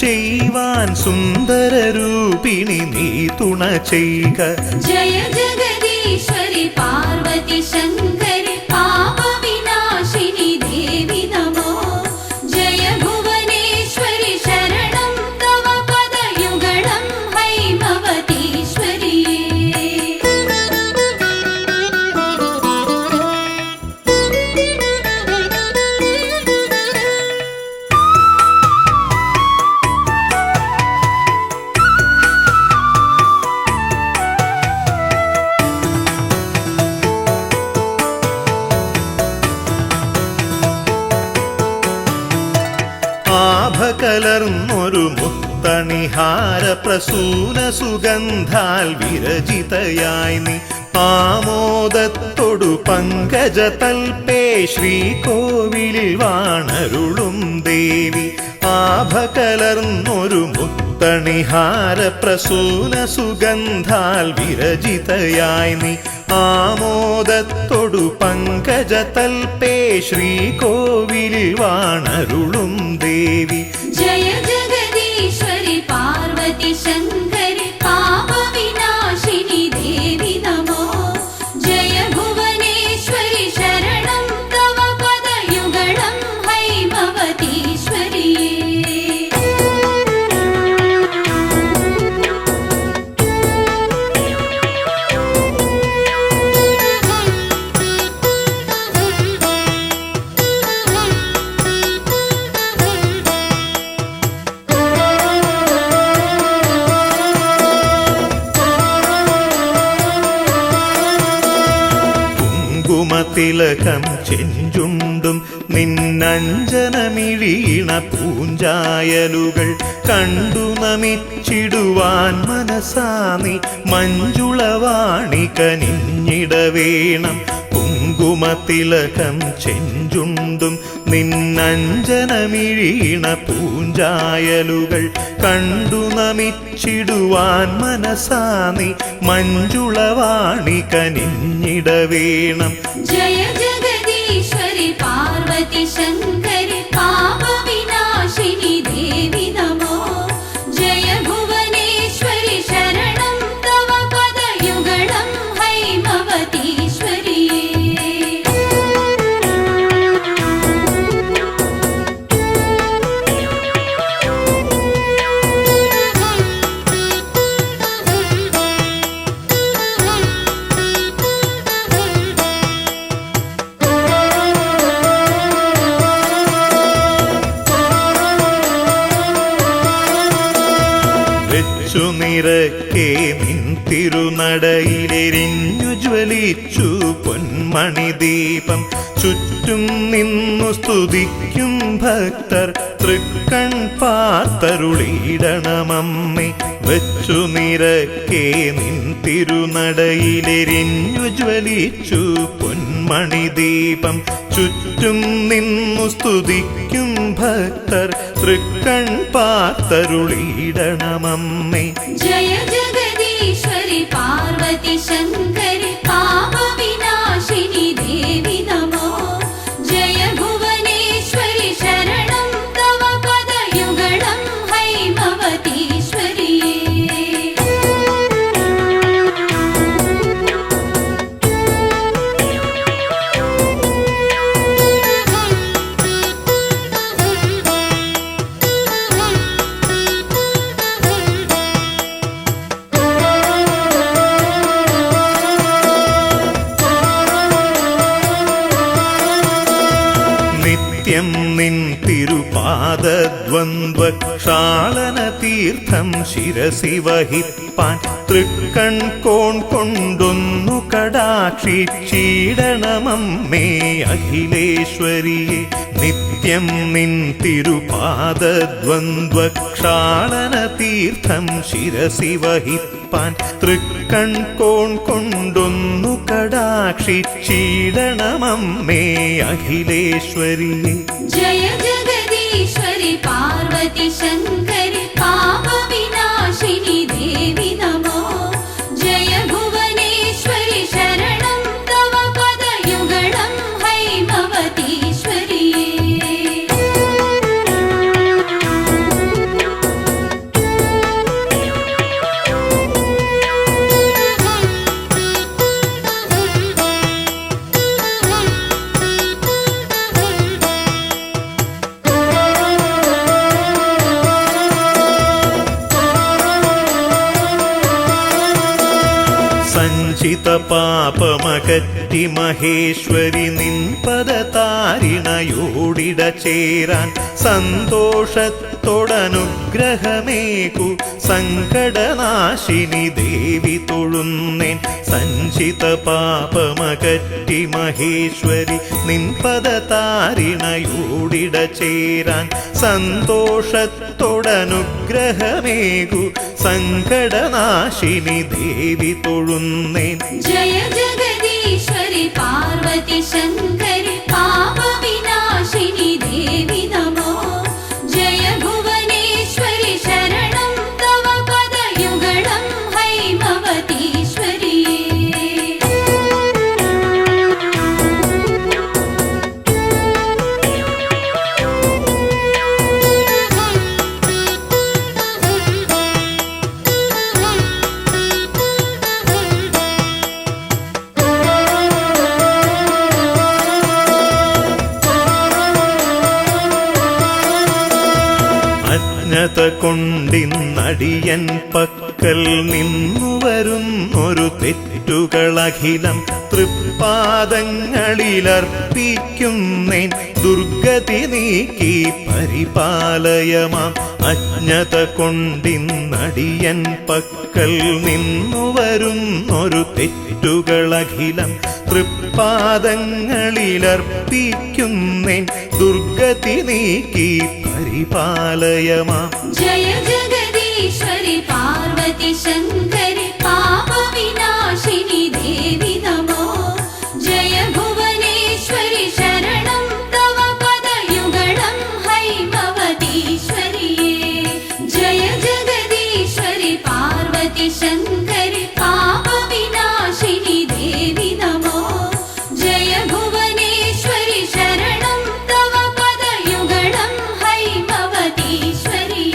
ചെയ്യുവാൻ സുന്ദര രൂപിണി നീ തുണ ചെയ്യുക जय जगदीश्वरि पार्वती शङ्करि पापविनाशिनि देवि नमो जय भुवनेश्वरि शरणं तव पदयुगलं हैमवतीश्वरि കലർന്നൊരു മുത്തണിഹാര പ്രസൂന സുഗന്ധാൽ വിരചിതയായി നീ ആമോദത്തൊടു പങ്കജ തൽപേ ശ്രീകോവിലിൽ വാണരുളും ദേവി ആഭകലർന്നൊരു മുത്തണിഹാര പ്രസൂന സുഗന്ധാൽ വിരചിതയായി നീ ആമോദത്തൊടു പങ്കജ തൽപേ ശ്രീകോവിലിൽ വാണരുളും ദേവി जय जगदीश्वरि पार्वती शङ्करि पापविनाशिनि देवि नमो जय भुवनेश्वरि शरणं तव पदयुगलं हैमवतीश्वरि തിലകം ചെഞ്ചുണ്ടും നിന്നഞ്ജനമിഴീണ പൂഞ്ചായലുകൾ കണ്ടു നമിച്ചിടുവാൻ മനസാനി മഞ്ജുളവാണി കനിഞ്ഞിടവേണം കുങ്കുമത്തിലകം ചെഞ്ചുണ്ടും നിന്നഞ്ജനമിഴീണ പൂഞ്ചായലുകൾ കണ്ടു നമിച്ചിടുവാൻ മനസാനി മഞ്ജുളവാണി കനിഞ്ഞിടവേണം जय जगदीश्वरि पार्वती शङ्करि पापविनाशिनि देवि नमो जय भुवनेश्वरि शरणं तव पदयुगलं हैमवतीश्वरि നിറക്കെ നിൻ തിരുനടയിലെരിഞ്ഞു ജ്വലിച്ചു പൊന്മണി ദീപം ചുറ്റും ചുറ്റും നിന്നു സ്തുതിക്കും ഭക്തർ തൃക്കൺ പാർത്തരുളിയിടണമമ്മേ വെച്ചു നിരക്കേ നിൻ തിരുനടയിലെരിഞ്ഞു ജ്വലിച്ചു പൊന്മണി ദീപം ചുറ്റും നിന്നു സ്തുതിക്കും ഭക്തർ തൃക്കൺ പാർത്തരുളിയിടണമമ്മേ जय जगदीश्वरि पार्वती शङ्करि पापविनाशिनि देवि नमो जय भुवनेश्वरि शरणं तव पदयुगलं हैमवतीश्वरि നിത്യം നിൻ തിരുപാദദ്വന്ദ്വക്ഷാളന തീർത്ഥം ശിരസി വഹിപ്പാൻ തൃക്കൺ കോൺ കൊണ്ടൊന്നു കടാക്ഷിച്ചിടണമമ്മേ അഖിലേശ്വരിയെ നിത്യം നിൻ തിരുപാദദ്വന്ദ്വക്ഷാളന തീർത്ഥം ശിരസി വഹിപ്പാൻ തൃക്കൺ കോൺ കൊണ്ടൊന്നു കടാക്ഷിച്ചിടണമമ്മേ അഖിലേശ്വരിയെ जय जगदीश्वरि पार्वती शङ्करि पापविनाशिनि देवि नमो जय भुवनेश्वरि शरणं तव पदयुगलं हैमवतीश्वरि സഞ്ചിത പാപമകറ്റി മഹേശ്വരി നിൻ പദതാരിണയോടിട ചേരാൻ സന്തോഷത്തോടനുഗ്രഹമേകു സങ്കടനാശിനി ദേവി തൊഴുന്നേൻ സഞ്ചിത പാപമകറ്റി മഹേശ്വരി നിൻ പദതാരിണയോടിട ചേരാൻ സന്തോഷത്തോടനുഗ്രഹമേകു സങ്കടനാശിനി ദേവി തൊഴുന്നേൻ जय जगदीश्वरि पार्वती शङ्करि पापविनाशिनि देवि नमो जय भुवनेश्वरि शरणं तव पदयुगलं हैमवतीश्वरि അജ്ഞത കൊണ്ടിന്നടിയൻ പക്കൽ നിന്നു വരുന്നൊരു തെറ്റുകളഖിലം തൃപ്പാദങ്ങളിലർപ്പിക്കുന്നേൻ ദുർഗതി നീക്കി പരിപാലയമാം അജ്ഞത കൊണ്ടിന്നടിയൻ പക്കൽ നിന്നു വരുന്നൊരു തെറ്റുകളഖിലം തൃപ്പാദങ്ങളിലർപ്പിക്കുന്നേൻ ദുർഗതി നീക്കി പരിപാലയമാം जय जगदीश्वरि पार्वती शङ्करि पापविनाशिनि देवि नमो जय भुवनेश्वरि शरणं तव पदयुगलं हैमवतीश्वरि जय जगदीश्वरि पार्वती शङ्करि पापविनाशिनि देवि नमो जय भुवनेश्वरि शरणं तव पदयुगलं हैमवतीश्वरि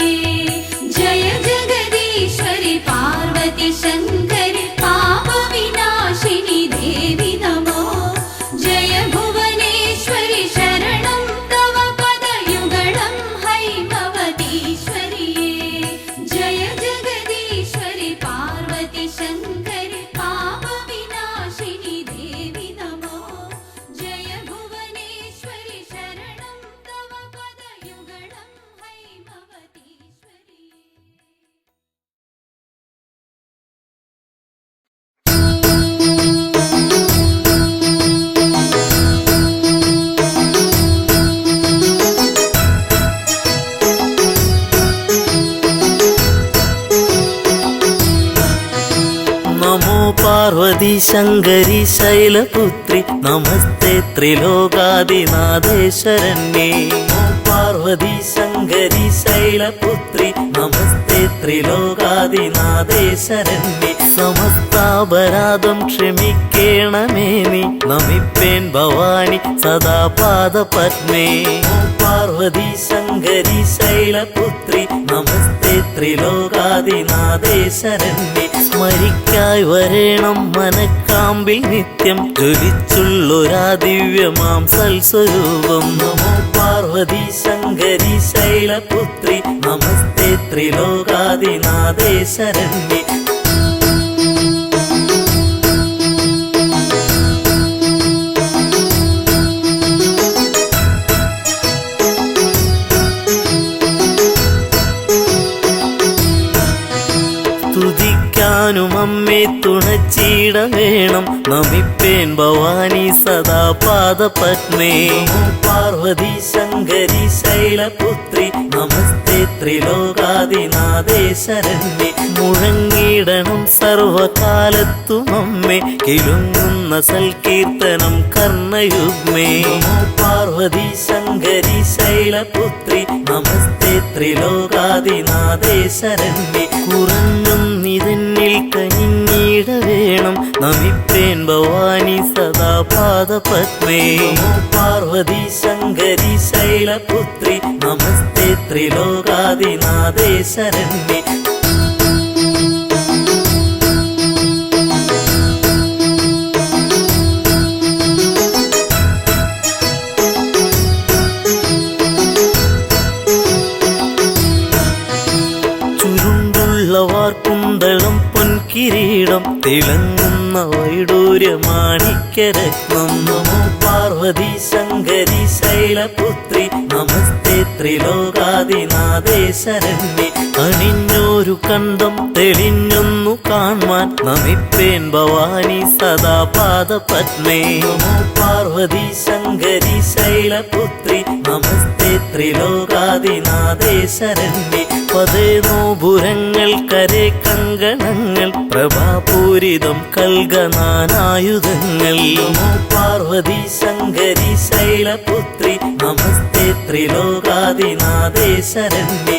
जय जगदीश्वरि पार्वती പാർവതി ശങ്കരി ശൈലപുത്രി നമസ്തേ ത്രിലോകാദിനാഥേശ്വരന്യേ. ഓം പാർവതി ശങ്കരി ശൈലപുത്രി നമസ്തേ ത്രിലോകാദിനാഥേശ്വരന്യേ. സമസ്താപരാധം ക്ഷമിക്കേണമേ നീ നമിപ്പേൻ ഭവാനി സദാ പാദപത്മേ. ഓം പാർവതി ശങ്കരി ശൈലപുത്രി നമസ്തേ ത്രിലോകാദിനാഥേശ്വരന്യേ. സ്മരിക്കായി വരേണം മനക്കാമ്പിൽ നിത്യം ജ്വലിച്ചുള്ളൊരാ ദിവ്യമാം സൽസ്വരൂപം. നമോ പാർവതി ശങ്കരി ശൈലപുത്രി നമസ്തേ ത്രിലോകാദിനാഥേശ്വരന്യേ. സ്തുതിക്കാനും അമ്മേ തുണച്ചീട വേണം നമിപ്പേൻ ഭവാനി സദാ പാദപത്മേ. ഓം പാർവതി ശങ്കരി ശൈലപുത്രി നമസ്തേ ത്രിലോകാദിനാഥേശ്വരന്യേ. മുഴങ്ങിടണം സർവകാലത്തും അമ്മേ കിലുങ്ങുന്ന സൽകീർത്തനം കർണയുഗ്മേ. ഓം പാർവതി ശങ്കരി ശൈലപുത്രി നമസ്തേ ത്രിലോകാദിനാഥേശ്വരന്യേ. കുറഞ്ഞൊന്നിതെന്നിൽ കനിഞ്ഞിട വേണം നമിപ്പേൻ ഭവാനി സദാ പാദപത്മേ. ഓം പാർവതി ശങ്കരി ശൈലപുത്രി നമസ്തേ ത്രിലോകാദിനാഥേശ്വരന്യേ. കുന്തളം പൊൻകിരീടം തിളങ്ങുന്ന വൈഡൂര്യമാണിക്യരത്നം. നമോ പാർവതി ശങ്കരി ശൈലപുത്രി നമസ്തേ ത്രിലോകാദിനാഥേശ്വരന്യേ. അണിഞ്ഞോരു കണ്ടം തെളിഞ്ഞൊന്നു കാൺമാൻ നമിപ്പേൻ ഭവാനി സദാ പാദപത്മേ. നമോ പാർവതി ശങ്കരി ശൈലപുത്രി നമസ്തേ ത്രിലോകാദിനാഥേശ്വരന്യേ. പതേനോപുരങ്ങൾ കരേ കങ്കണങ്ങൾ പ്രഭാപൂരിതം കൽഗനാനായുധങ്ങൾ. നമോ പാർവതി ശങ്കരി ശൈലപുത്രി നമസ്തേ ത്രിലോകാദിനാഥേശ്വരന്യേ.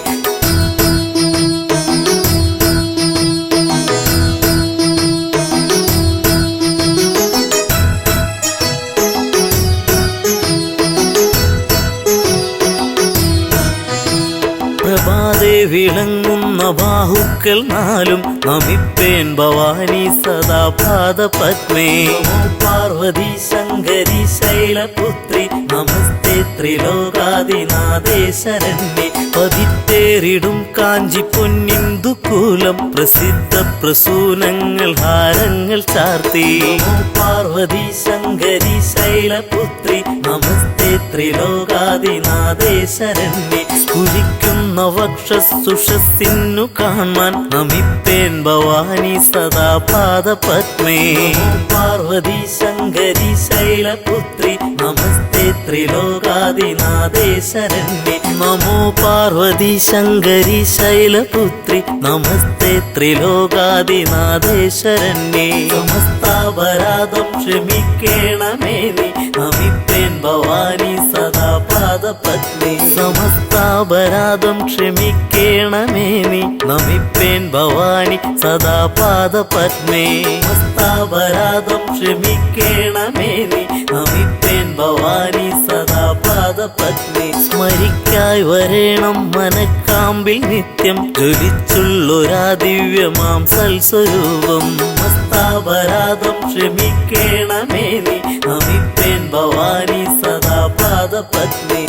പ്രഭാതേ വിളങ്ങുന്ന ബാഹുക്കൾ നാലും നമിപ്പേൻ ഭവാനി സദാ പാദപത്മേ. ഓം പാർവതി ശങ്കരി ശൈലപുത്രി നമസ്തേ ത്രിലോകാദിനാഥേശ്വരന്യേ. പതിത്തേറിടും കാഞ്ചി പൊന്നിന്ദുകൂലം പ്രസിദ്ധ പ്രസൂനങ്ങൾ ഹാരങ്ങൾ ചാർത്തി. ഓം പാർവതി ശങ്കരി ശൈലപുത്രി നമസ്തേ ത്രിലോകാദിനാഥേശ്വരന്യേ. സ്ഫുരിക്കുന്ന വക്ഷസുഷസ്സിന്നു കാണാൻ നമിപ്പേൻ ഭവാനി സദാ പാദപത്മേ. ഓം പാർവതി ശങ്കരി ശൈലപുത്രി നമസ്തേ ത്രിലോകാദിനാഥേശ്വരന്യേ. നമോ പാർവതി ശങ്കരി ശൈലപുത്രി നമസ്തേ ത്രിലോകാദിനാഥേശ്വരന്യേ. സമസ്താപരാധം ക്ഷമിക്കേണമേ നീ നമിപ്പേൻ ഭവാനി സദാ പാദപത്മേ. സമസ്താപരാധം ക്ഷമിക്കേണമേ നീ നമിപ്പേൻ ഭവാനി സദാ പാദപത്മേ. സമസ്താപരാധം ക്ഷമിക്കേണമേ നീ നമിപ്പേൻ ഭവാനി സദാ പാദപത്മേ. സ്മരിക്കായി വരേണം മനക്കാമ്പിൽ നിത്യം ജ്വലിച്ചുള്ളൊരാ ദിവ്യമാം സൽസ്വരൂപം. സമസ്താപരാധം ക്ഷമിക്കേണമേ നീ നമിപ്പേൻ ഭവാനി സദാ പാദപത്മേ.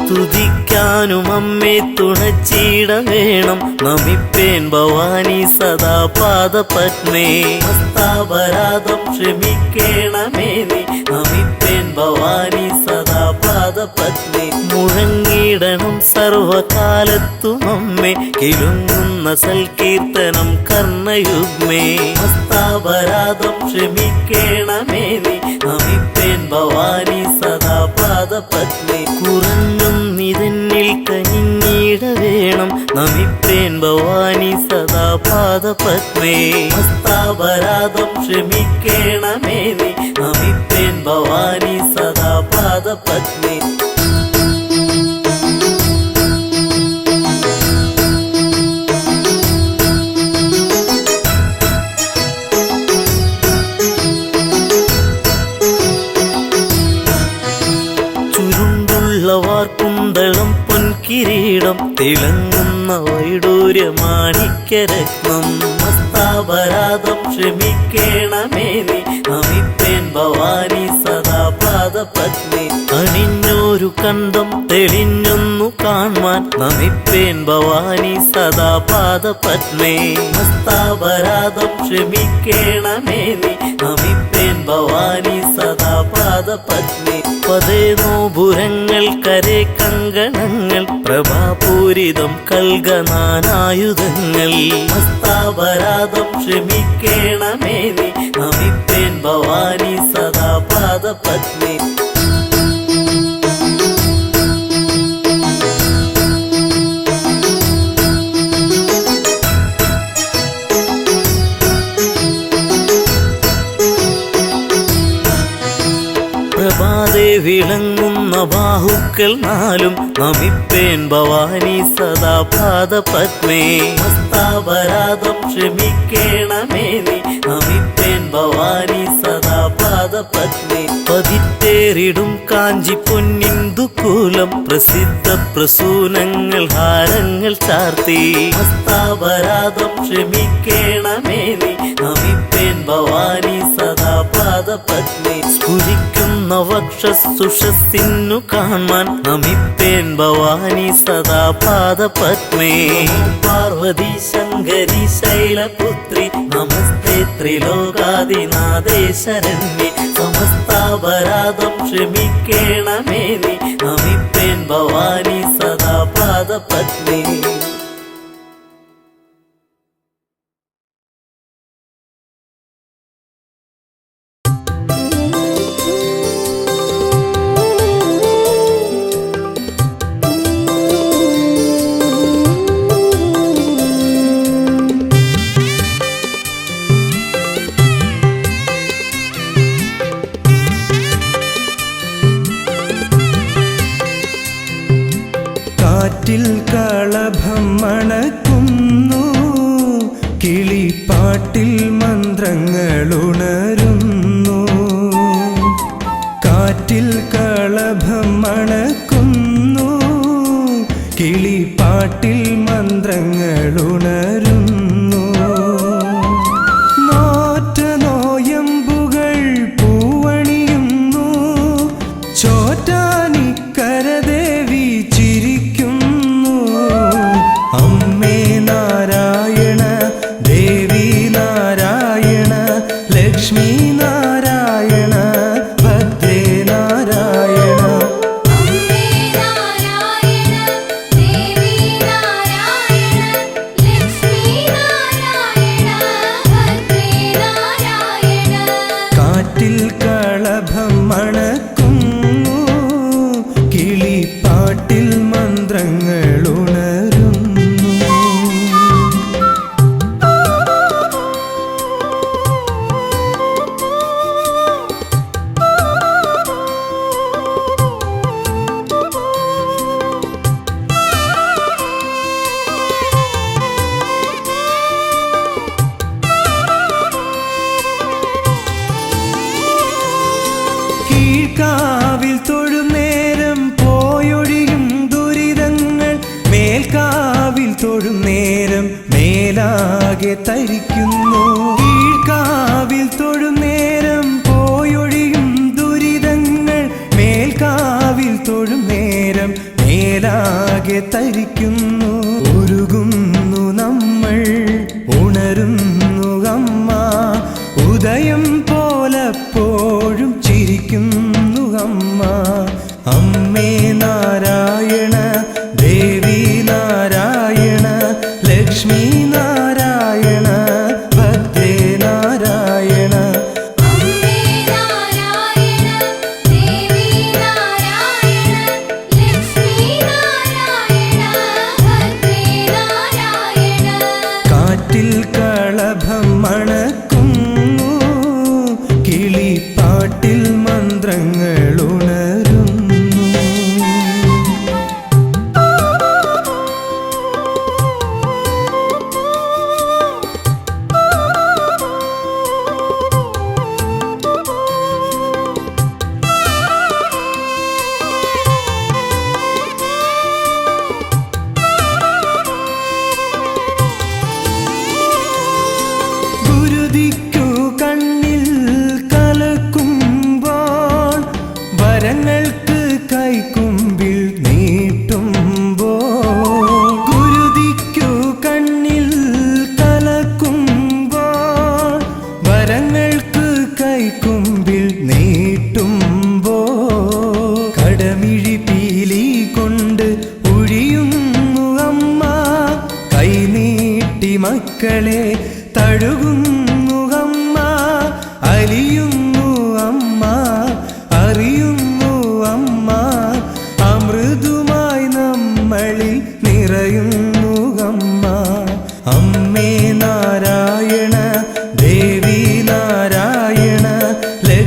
സ്തുതിക്കാനും അമ്മേ തുണച്ചീട വേണം നമിപ്പേൻ ഭവാനി സദാ പാദപത്മേ. സമസ്താപരാധം ക്ഷമിക്കേണമേ നീ നമിപ്പേൻ ഭവാനി സദാ പാദ പാദപത്നി മുഴങ്ങിടണം സർവകാലത്തും അമ്മേ കിലുങ്ങുന്ന സൽകീർത്തനം കർണയുഗ്മേ ഹസ്താപരാധം ക്ഷമിക്കേണമേ നീ നമിപ്പേൻ ഭവാനി സദാ പാദപത്നി കുറഞ്ഞൊന്നിതെന്നിൽ കനിഞ്ഞിട വേണം നമിപ്പേൻ ഭവാനി സദാ പാദപത്മേ ഹസ്താപരാധം ക്ഷമിക്കേണമേ നീ നമിപ്പേൻ ഭവാനി സദാ പാദപത്മേ കുന്തളം പൊൻകിരീടം തിളങ്ങുന്ന വൈഡൂര്യമാണിക്യരത്നം ഹസ്താപരാധം ക്ഷമിക്കേണമേ നീ നമിപ്പേൻ ഭവാനി സദാ പാദപത്നി അണിഞ്ഞൊരു കണ്ടം തെളിഞ്ഞൊന്നു കാൺമാൻ നമിപ്പേൻ ഭവാനി സദാ പാദപത്മേ ഹസ്താപരാധം ക്ഷമിക്കേണമേ നീ നമിപ്പേൻ ഭവാനി സദാ പാദപത്നി പതേനോപുരങ്ങൾ കരേ കങ്കണങ്ങൾ പ്രഭാപൂരിതം കൽഗനാനായുധങ്ങൾ ഹസ്താപരാധം ക്ഷമിക്കേണമേ നീ നമിപ്പേൻ ഭവാനി സദാ പാദപത്നി പ്രഭാതേ വിളങ്ങുന്ന ബാഹുക്കൾ നാലും നമിപ്പേൻ ഭവാനി സദാ പാദപത്മേ ഹസ്താപരാധം ക്ഷമിക്കേണമേ നീ നമിപ്പേൻ ഭവാനി സദാ പാദപത്മേ പതിറ്റേറിടും കാഞ്ചി പൊന്നിന്ദുകൂലം പ്രസിദ്ധ പ്രസൂനങ്ങൾ ഹാരങ്ങൾ ചാർത്തി ഹസ്താപരാധം ക്ഷമിക്കേണമേ നീ നമിപ്പേൻ ഭവാനി സദാ പാദപത്മേ സ്ഫുരിക്കുന്ന വക്ഷസുഷസ്സിന്നു കാണാൻ നമിപ്പേൻ ഭവാനി സദാ പാദപത്മേ പാർവതി ശങ്കരി ശൈലപുത്രി നമസ്തേ ത്രിലോകാദിനാഥേ ശരണ്യേ സമസ്താപരാധം ക്ഷമിക്കേണമേ നീ നമിപ്പേൻ ഭവാനി സദാ പാദപത്മേ കാറ്റിൽ കളഭം മണക്കുന്നു കിളിപ്പാട്ടിൽ മന്ത്രങ്ങളുണരുന്നു കാറ്റിൽ കളഭം മണക്കുന്നു കിളിപ്പാട്ടിൽ മന്ത്രങ്ങളുണരുന്നു നോറ്റ നോയമ്പുകൾ പൂവണിയുന്നു ചോറ്റാനിക്കരദേവി ചിരിക്കുന്നു അമ്മേ നാരായണ ദേവി നാരായണ ലക്ഷ്മി നാരായണ ഭദ്രേ നാരായണ അമ്മേ നാരായണ ദേവി നാരായണ ലക്ഷ്മി നാരായണ ഭദ്രേ നാരായണ കാറ്റിൽ കളഭം മണക്കുന്നു കിളിപ്പാട്ടിൽ മന്ത്രങ്ങളുണരുന്നു കീഴ്ക്കാവിൽ തൊഴും നേരം പോയൊഴിയും ദുരിതങ്ങൾ മേൽക്കാവിൽ തൊഴും നേരം മേലാകെ തരിക്കുന്നു കീഴ്ക്കാവിൽ തൊഴും നേരം പോയൊഴിയും ദുരിതങ്ങൾ മേൽക്കാവിൽ തൊഴും നേരം മേലാകെ തരിക്കുന്നു ഉരുകുന്നു നമ്മൾ ഉണരുന്നു അമ്മ ഉദയം പോലപ്പോഴും ചിരിക്കുന്നു അമ്മ അമ്മേ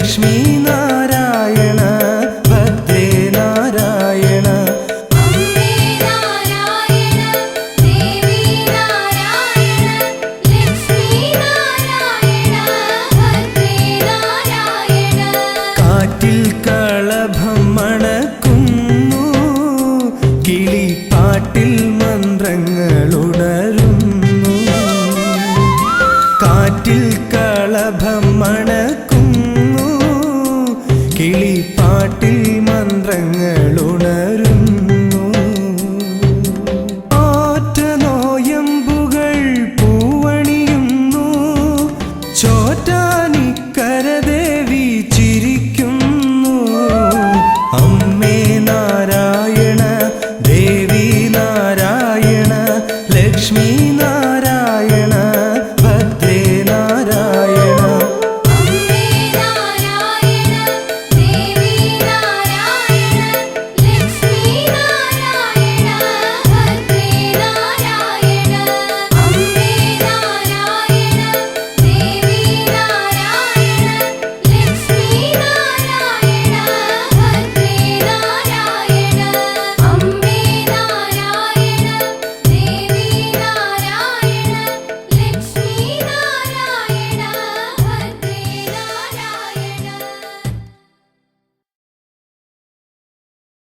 ലക്ഷ്മി